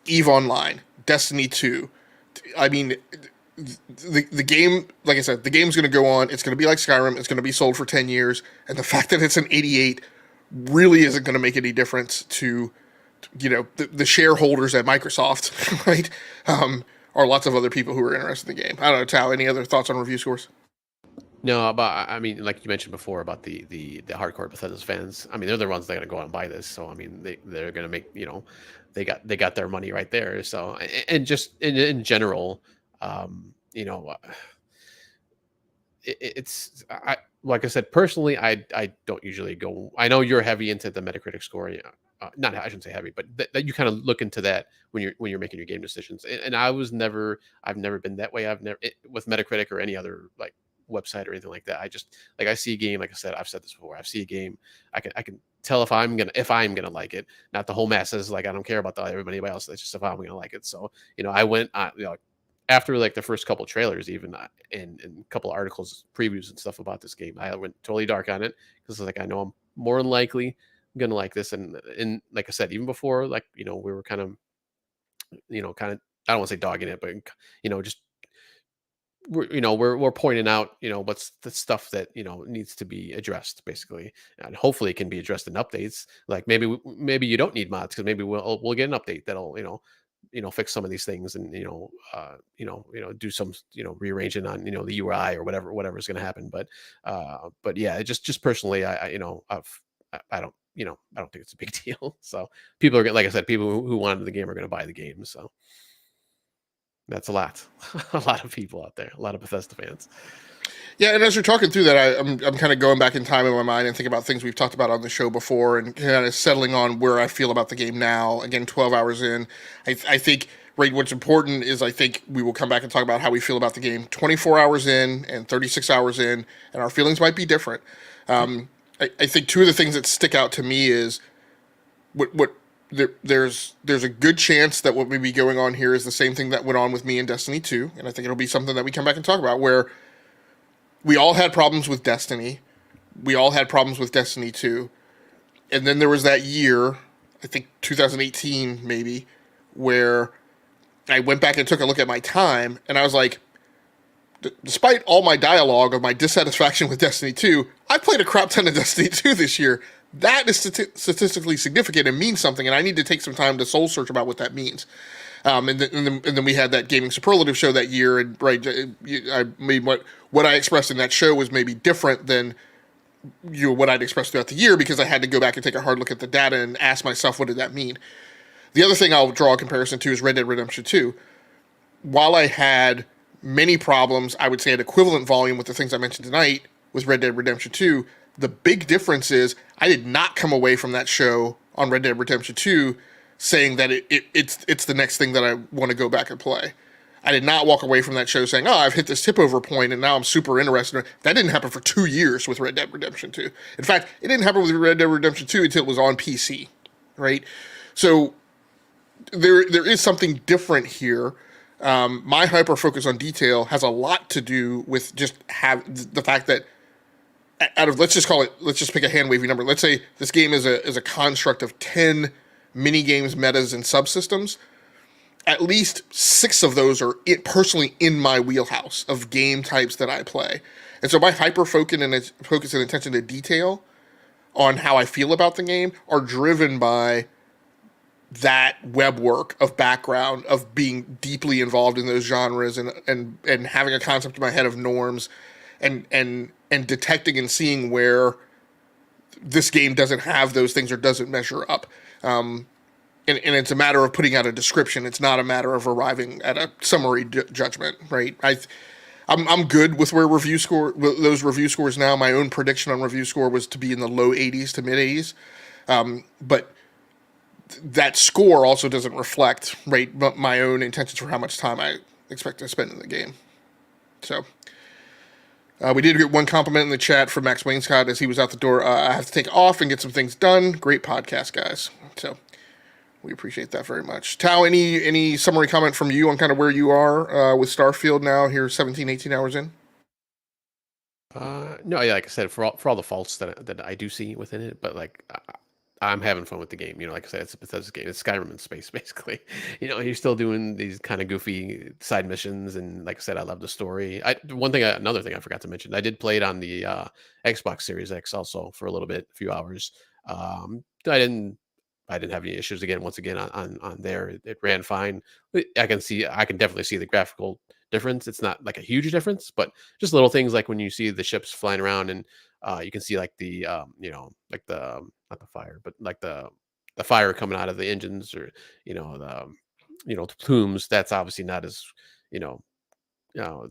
EVE Online, Destiny 2. I mean, the game, like I said, the game's going to go on. It's going to be like Skyrim. It's going to be sold for 10 years. And the fact that it's an 88 really isn't going to make any difference to, the shareholders at Microsoft, right? Or lots of other people who are interested in the game. I don't know, Tao, any other thoughts on review scores?
No, but I mean, like you mentioned before about the hardcore Bethesda fans. I mean, they're the ones that are going to go out and buy this. So I mean, they're going to make, they got their money right there. So and just in general, it's like I said, personally, I don't usually go. I know you're heavy into the Metacritic score. Not, I shouldn't say heavy, but that you kind of look into that when you're making your game decisions. And I've never been that way. With Metacritic or any other like website or anything like that. I just, like, I see a game, like I said, I've said this before. I see a game, I can tell if I'm gonna like it. Not the whole masses. Like, I don't care about everybody else. It's just if I'm gonna like it. So I went after like the first couple trailers, even in a couple articles, previews and stuff about this game, I went totally dark on it because like I know I'm more than likely gonna like this. And like I said, even before, like we were kind of I don't want to say dogging it, but just we're pointing out what's the stuff that needs to be addressed basically, and hopefully it can be addressed in updates. Like maybe you don't need mods because maybe we'll get an update that'll fix some of these things and do some rearranging on the UI or whatever is going to happen. But yeah, just personally, I don't I don't think it's a big deal. So people are, like I said, people who wanted the game are going to buy the game. So that's a lot of people out there, a lot of Bethesda fans.
Yeah, and as you're talking through that, I'm kind of going back in time in my mind and thinking about things we've talked about on the show before, and kind of settling on where I feel about the game now. Again, 12 hours in, I think what's important is I think we will come back and talk about how we feel about the game 24 hours in and 36 hours in, and our feelings might be different. I think two of the things that stick out to me is there's a good chance that what may be going on here is the same thing that went on with me in Destiny 2, and I think it'll be something that we come back and talk about, where we all had problems with Destiny. We all had problems with Destiny 2. And then there was that year, I think 2018 maybe, where I went back and took a look at my time, and I was like, despite all my dialogue of my dissatisfaction with Destiny 2, I played a crap ton of Destiny 2 this year. That is statistically significant and means something, and I need to take some time to soul search about what that means. And then we had that Gaming Superlative show that year, and I made what I expressed in that show was maybe different than what I'd expressed throughout the year, because I had to go back and take a hard look at the data and ask myself, what did that mean? The other thing I'll draw a comparison to is Red Dead Redemption 2. While I had many problems, I would say at equivalent volume with the things I mentioned tonight with Red Dead Redemption 2, the big difference is I did not come away from that show on Red Dead Redemption 2 saying that it's the next thing that I want to go back and play. I did not walk away from that show saying, I've hit this tip over point and now I'm super interested. That didn't happen for 2 years with Red Dead Redemption 2. In fact, it didn't happen with Red Dead Redemption 2 until it was on PC, right? So there is something different here. My hyper focus on detail has a lot to do with just the fact that let's just pick a hand wavy number. Let's say this game is a construct of 10 mini games, metas, and subsystems. at least 6 of those are personally in my wheelhouse of game types that I play. And so my hyper focus and attention to detail on how I feel about the game are driven by that web work of background, of being deeply involved in those genres, and having a concept in my head of norms, and detecting and seeing where this game doesn't have those things or doesn't measure up. And it's a matter of putting out a description. It's not a matter of arriving at a summary judgment, right? I'm good with where those review scores now. My own prediction on review score was to be in the low 80s to mid 80s, but that score also doesn't reflect, right, my own intentions for how much time I expect to spend in the game. So we did get one compliment in the chat from Max Wainscott as he was out the door. I have to take off and get some things done. Great podcast, guys. So we appreciate that very much. Tao, any summary comment from you on kind of where you are with Starfield now here 17, 18 hours in?
No, yeah, like I said, for all the faults that I do see within it, but like I'm having fun with the game. Like I said, it's a Bethesda game. It's Skyrim in space, basically. You're still doing these kind of goofy side missions, and like I said, I love the story. Another thing I forgot to mention, I did play it on the Xbox Series X also for a little bit, a few hours. I didn't have any issues once again on there. It ran fine. I can definitely see the graphical difference. It's not like a huge difference, but just little things like when you see the ships flying around and you can see like the like the not the fire, but like the fire coming out of the engines, or the plumes. That's obviously not as you know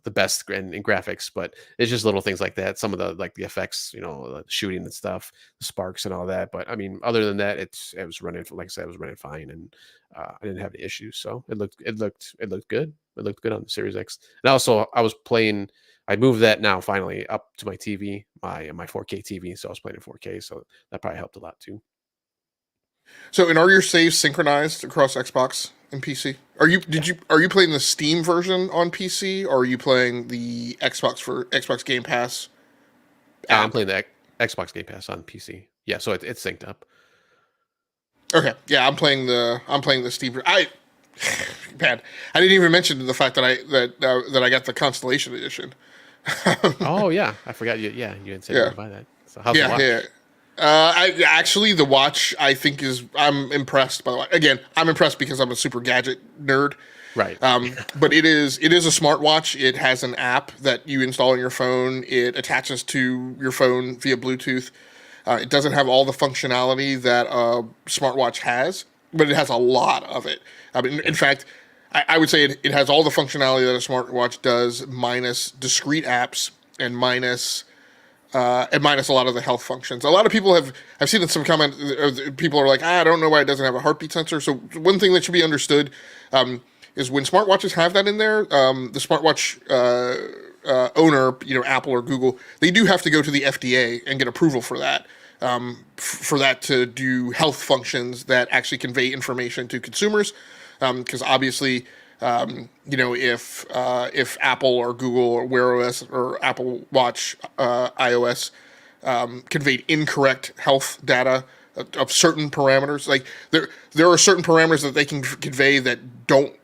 the best in graphics, but it's just little things like that. Some of the effects, the shooting and stuff, the sparks and all that. But I mean, other than that, it was running, like I said, it was running fine, and I didn't have any issues. So it looked good. It looked good on the Series X. And also, I was playing. I moved that now finally up to my TV, my 4K TV. So I was playing in 4K. So that probably helped a lot too.
So, and are your saves synchronized across Xbox and PC? Are you playing the Steam version on PC, or are you playing the Xbox Game Pass app?
I'm playing the Xbox Game Pass on PC. Yeah, so it's synced up.
Okay, yeah, I'm playing the Steam. Man, I didn't even mention the fact that I got the Constellation Edition.
Oh yeah, I forgot you. Yeah, you didn't say you were buy that. So how's the watch?
Yeah. The watch, I think, I'm impressed by the watch. Again, I'm impressed because I'm a super gadget nerd.
Right.
But it is a smartwatch. It has an app that you install on your phone. It attaches to your phone via Bluetooth. It doesn't have all the functionality that a smartwatch has, but it has a lot of it. I mean, in fact, I would say it has all the functionality that a smartwatch does, minus discrete apps and minus a lot of the health functions. A lot of people I've seen in some comment, people are like, I don't know why it doesn't have a heartbeat sensor. So one thing that should be understood is when smartwatches have that in there, the smartwatch owner, Apple or Google, they do have to go to the FDA and get approval for that. For that to do health functions that actually convey information to consumers, because obviously, if Apple or Google or Wear OS or Apple Watch iOS conveyed incorrect health data of certain parameters, like there are certain parameters that they can convey that don't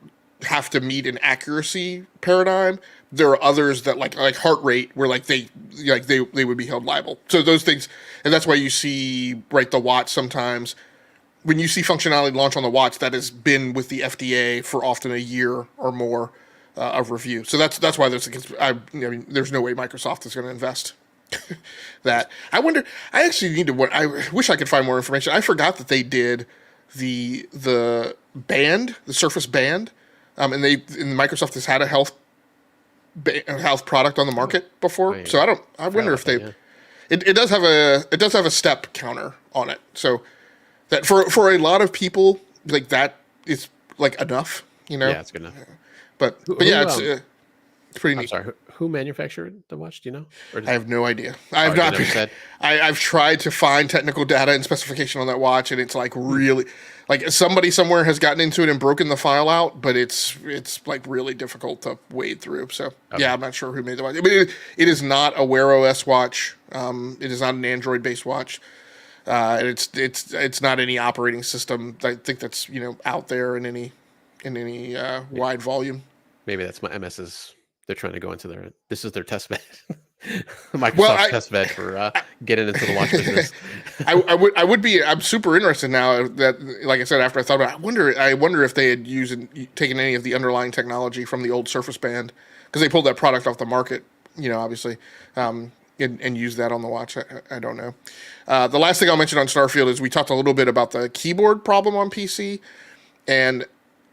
have to meet an accuracy paradigm. There are others that like heart rate, where they would be held liable. So those things, and that's why you see the watch sometimes. When you see functionality launch on the watch, that has been with the FDA for often a year or more of review. So that's why there's there's no way Microsoft is going to invest that. I wonder. I actually need to. I wish I could find more information. I forgot that they did the band, the Surface Band, and Microsoft has had a health product on the market before. Yeah. So I wonder if they. Yeah. It does have a step counter on it. So. That for a lot of people, that is enough,
Yeah, it's good enough.
But yeah, it's pretty neat.
I'm sorry, who manufactured the watch? Do you know?
I have no idea. I've tried to find technical data and specification on that watch, and it's really somebody somewhere has gotten into it and broken the file out, but it's really difficult to wade through. So okay. Yeah, I'm not sure who made the watch. But it is not a Wear OS watch. It is not an Android based watch. And it's not any operating system I think that's out there in any in any wide volume.
Maybe that's my MS's. They're trying to go into this is their test bed.
Well,
Microsoft's test bed for getting into the watch business.
I'm super interested now that, like I said, after I thought about it, I wonder if they had taken any of the underlying technology from the old Surface Band, because they pulled that product off the market, obviously, and used that on the watch. I don't know. The last thing I'll mention on Starfield is we talked a little bit about the keyboard problem on PC, and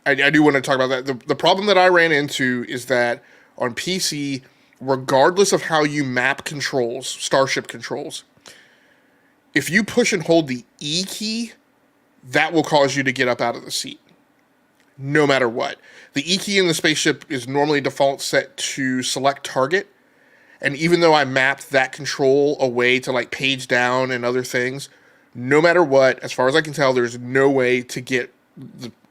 I do want to talk about that. The problem that I ran into is that on PC, regardless of how you map controls, Starship controls, if you push and hold the E key, that will cause you to get up out of the seat, no matter what. The E key in the spaceship is normally default set to select target, and even though I mapped that control away to like page down and other things, no matter what, as far as I can tell, there's no way to get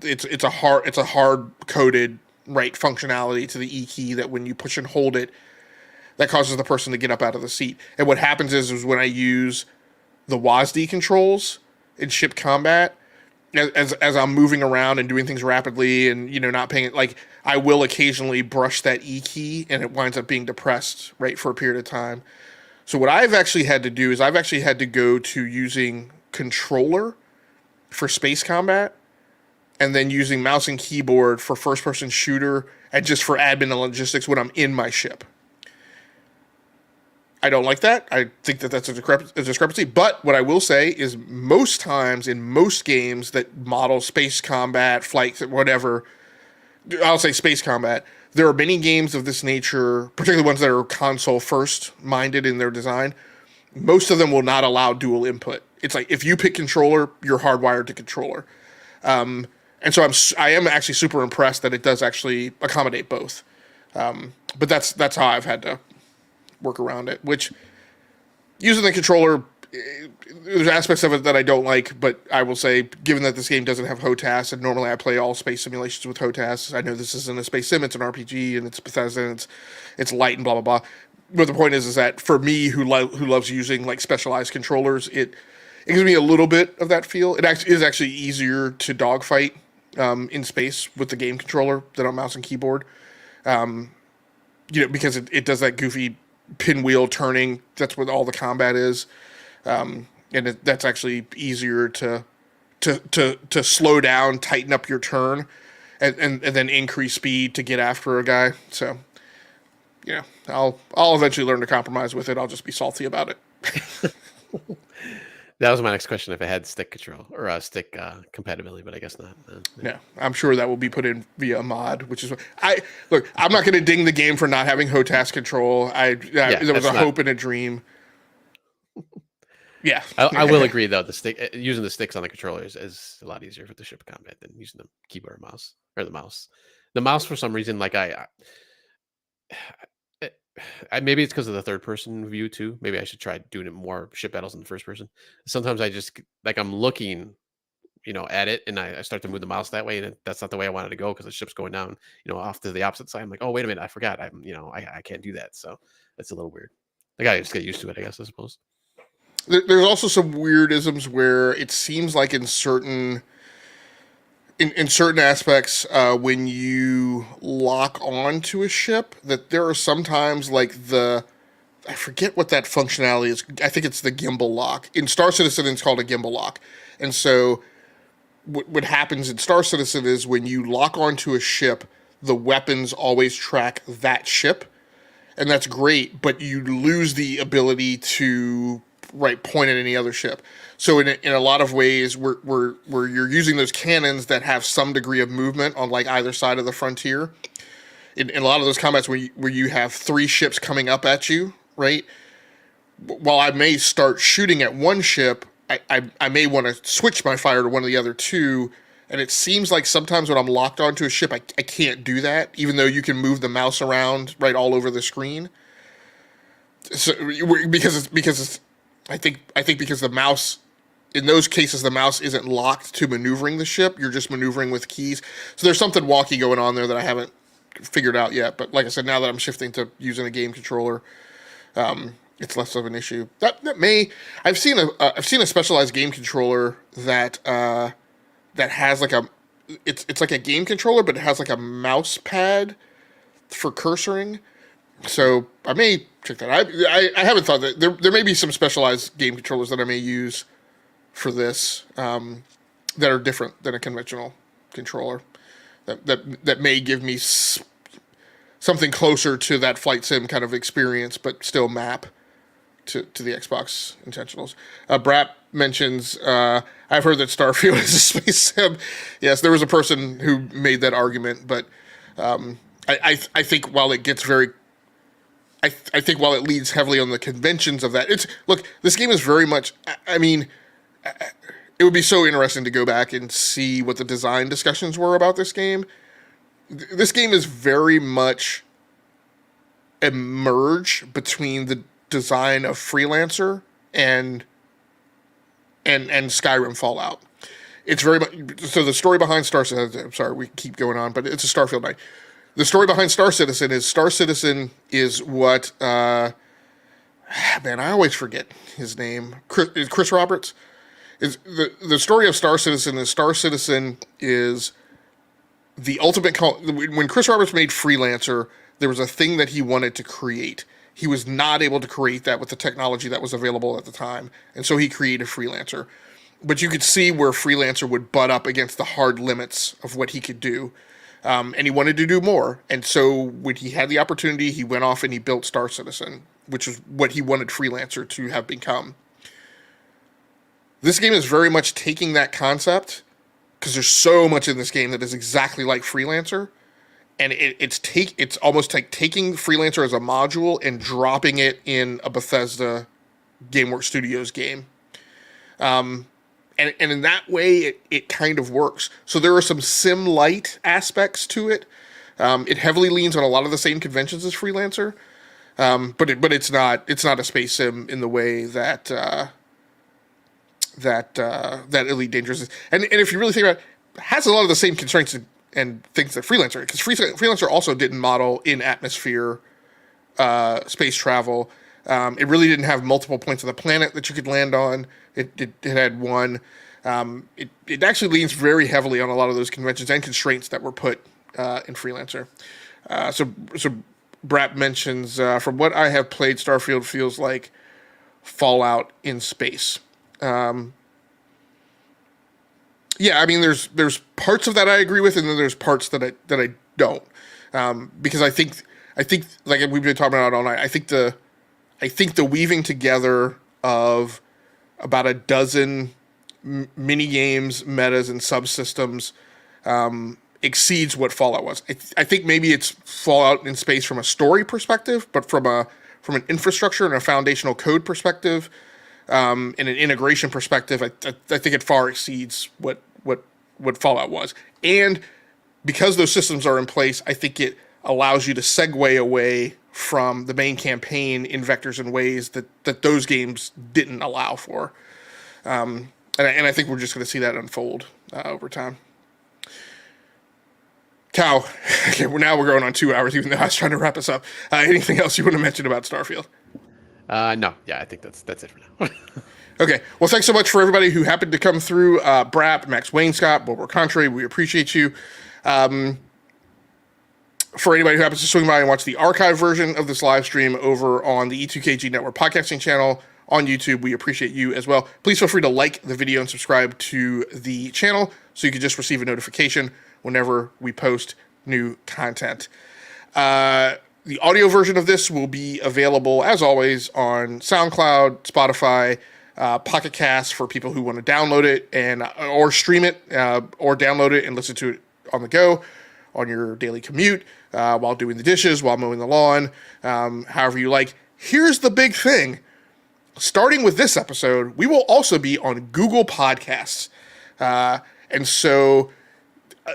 it's a hard coded right functionality to the E key that when you push and hold it, that causes the person to get up out of the seat. And what happens is when I use the WASD controls in ship combat, as I'm moving around and doing things rapidly and not paying it, like I will occasionally brush that E key and it winds up being depressed right for a period of time. So what I've actually had to do is I've actually had to go to using controller for space combat, and then using mouse and keyboard for first person shooter, and just for admin and logistics when I'm in my ship. I don't like that. I think that that's a discrepancy. But what I will say is most times in most games that model space combat, flight, whatever, I'll say space combat, there are many games of this nature, particularly ones that are console first minded in their design. Most of them will not allow dual input. It's like if you pick controller, you're hardwired to controller. And so I am actually super impressed that it does actually accommodate both. But that's how I've had to work around it, which using the controller, there's aspects of it that I don't like, but I will say, given that this game doesn't have HOTAS, and normally I play all space simulations with HOTAS, I know this isn't a space sim, it's an RPG, and it's Bethesda, and it's light and blah, blah, blah. But the point is that for me, who loves using like specialized controllers, it gives me a little bit of that feel. It is actually easier to dogfight in space with the game controller than on mouse and keyboard. Because it does that goofy pinwheel turning. That's what all the combat is, and that's actually easier to slow down, tighten up your turn, and then increase speed to get after a guy. So, I'll eventually learn to compromise with it. I'll just be salty about it.
That was my next question, if it had stick control or stick compatibility, but I guess not.
Yeah, I'm sure that will be put in via a mod, which is I'm not going to ding the game for not having HOTAS control. There was a hope and a dream. Yeah,
I will agree though. The stick using the sticks on the controllers is a lot easier for the ship combat than using the keyboard or mouse or the mouse. The mouse, for some reason, like maybe it's because of the third person view too. Maybe I should try doing it more ship battles in the first person. Sometimes I just like I'm looking, at it, and I start to move the mouse that way, and that's not the way I wanted to go because the ship's going down, off to the opposite side. I'm like, oh wait a minute, I forgot. I can't do that. So that's a little weird. I gotta just get used to it, I suppose.
There's also some weirdisms where it seems like in certain aspects, when you lock on to a ship, that there are sometimes like I forget what that functionality is. I think it's the gimbal lock. In Star Citizen, it's called a gimbal lock. And so what happens in Star Citizen is when you lock onto a ship, the weapons always track that ship. And that's great, but you lose the ability to point at any other ship. So in a lot of ways, where you're using those cannons that have some degree of movement on like either side of the frontier, in a lot of those combats where you have three ships coming up at you, right? While I may start shooting at one ship, I may want to switch my fire to one of the other two, and it seems like sometimes when I'm locked onto a ship, I can't do that, even though you can move the mouse around right all over the screen. So because I think because the mouse, in those cases, the mouse isn't locked to maneuvering the ship. You're just maneuvering with keys. So there's something wonky going on there that I haven't figured out yet. But like I said, now that I'm shifting to using a game controller, it's less of an issue. I've seen a specialized game controller that has like it's like a game controller, but it has like a mouse pad for cursoring. So I may check that. I haven't thought that there may be some specialized game controllers that I may use for this that are different than a conventional controller. That may give me something closer to that flight sim kind of experience, but still map to the Xbox intentionals. Brap mentions, I've heard that Starfield is a space sim. Yes, there was a person who made that argument, but I think while it gets very, I think while it leans heavily on the conventions of that, look, this game is very much, I mean, it would be so interesting to go back and see what the design discussions were about this game. This game is very much a merge between the design of Freelancer and Skyrim Fallout. It's very much so. The story behind Star Citizen. I'm sorry, we keep going on, but it's a Starfield night. The story behind Star Citizen is what man, I always forget his name. Chris Roberts is the story of Star Citizen. Star Citizen is the ultimate when Chris Roberts made Freelancer, there was a thing that he wanted to create. He was not able to create that with the technology that was available at the time, and so he created Freelancer. But you could see where Freelancer would butt up against the hard limits of what he could do, and he wanted to do more. And so when he had the opportunity, he went off and he built Star Citizen, which is what he wanted Freelancer to have become. This game is very much taking that concept, because there's so much in this game that is exactly like Freelancer, and it's almost like taking Freelancer as a module and dropping it in a Bethesda GameWorks Studios game. And in that way, it kind of works. So there are some sim-light aspects to it. It heavily leans on a lot of the same conventions as Freelancer, but it's not a space sim in the way that Elite Dangerous is. And if you really think about it, it has a lot of the same constraints and things that Freelancer, because Freelancer also didn't model in atmosphere space travel. It really didn't have multiple points of the planet that you could land on. It had one. It actually leans very heavily on a lot of those conventions and constraints that were put in Freelancer. So Brap mentions, from what I have played, Starfield feels like Fallout in space. Yeah, I mean, there's parts of that I agree with, and then there's parts that I don't, because I think like we've been talking about all night. I think the weaving together of about a dozen mini games, metas, and subsystems exceeds what Fallout was. I think maybe it's Fallout in space from a story perspective, but from an infrastructure and a foundational code perspective, and an integration perspective, I think it far exceeds what Fallout was. And because those systems are in place, I think it allows you to segue away from the main campaign in vectors and ways that those games didn't allow for. And I think we're just going to see that unfold over time. Cow, okay, now we're going on 2 hours, even though I was trying to wrap us up. Anything else you want to mention about Starfield?
No, yeah, I think that's it for now.
Okay, well, thanks so much for everybody who happened to come through. Brap, Max Wainscott, Bulwer Contrary, we appreciate you. For anybody who happens to swing by and watch the archive version of this live stream over on the E2KG Network podcasting channel on YouTube, we appreciate you as well. Please feel free to like the video and subscribe to the channel so you can just receive a notification whenever we post new content. The audio version of this will be available, as always, on SoundCloud, Spotify, Pocket Cast for people who want to download it or stream it, or download it and listen to it on the go, on your daily commute, while doing the dishes, while mowing the lawn, however you like. Here's the big thing. Starting with this episode, we will also be on Google Podcasts. And so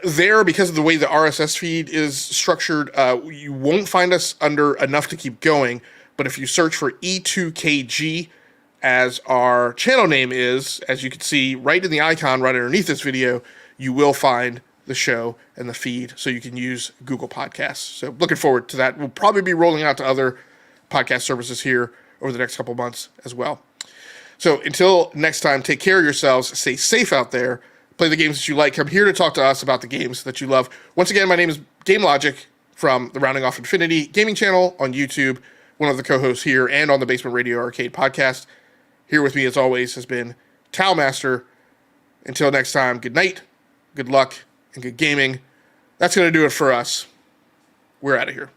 there, because of the way the RSS feed is structured, you won't find us under Enough to Keep Going. But if you search for E2KG, as our channel name is, as you can see right in the icon right underneath this video, you will find the show and the feed, so you can use Google Podcasts. So looking forward to that. We'll probably be rolling out to other podcast services here over the next couple months as well. So until next time, take care of yourselves, stay safe out there, play the games that you like. Come here to talk to us about the games that you love. Once again, my name is Game Logic from the Rounding Off Infinity gaming channel on YouTube, one of the co-hosts here and on the Basement Radio Arcade podcast. Here with me, as always, has been Tau Master. Until next time, good night, good luck, and good gaming. That's going to do it for us. We're out of here.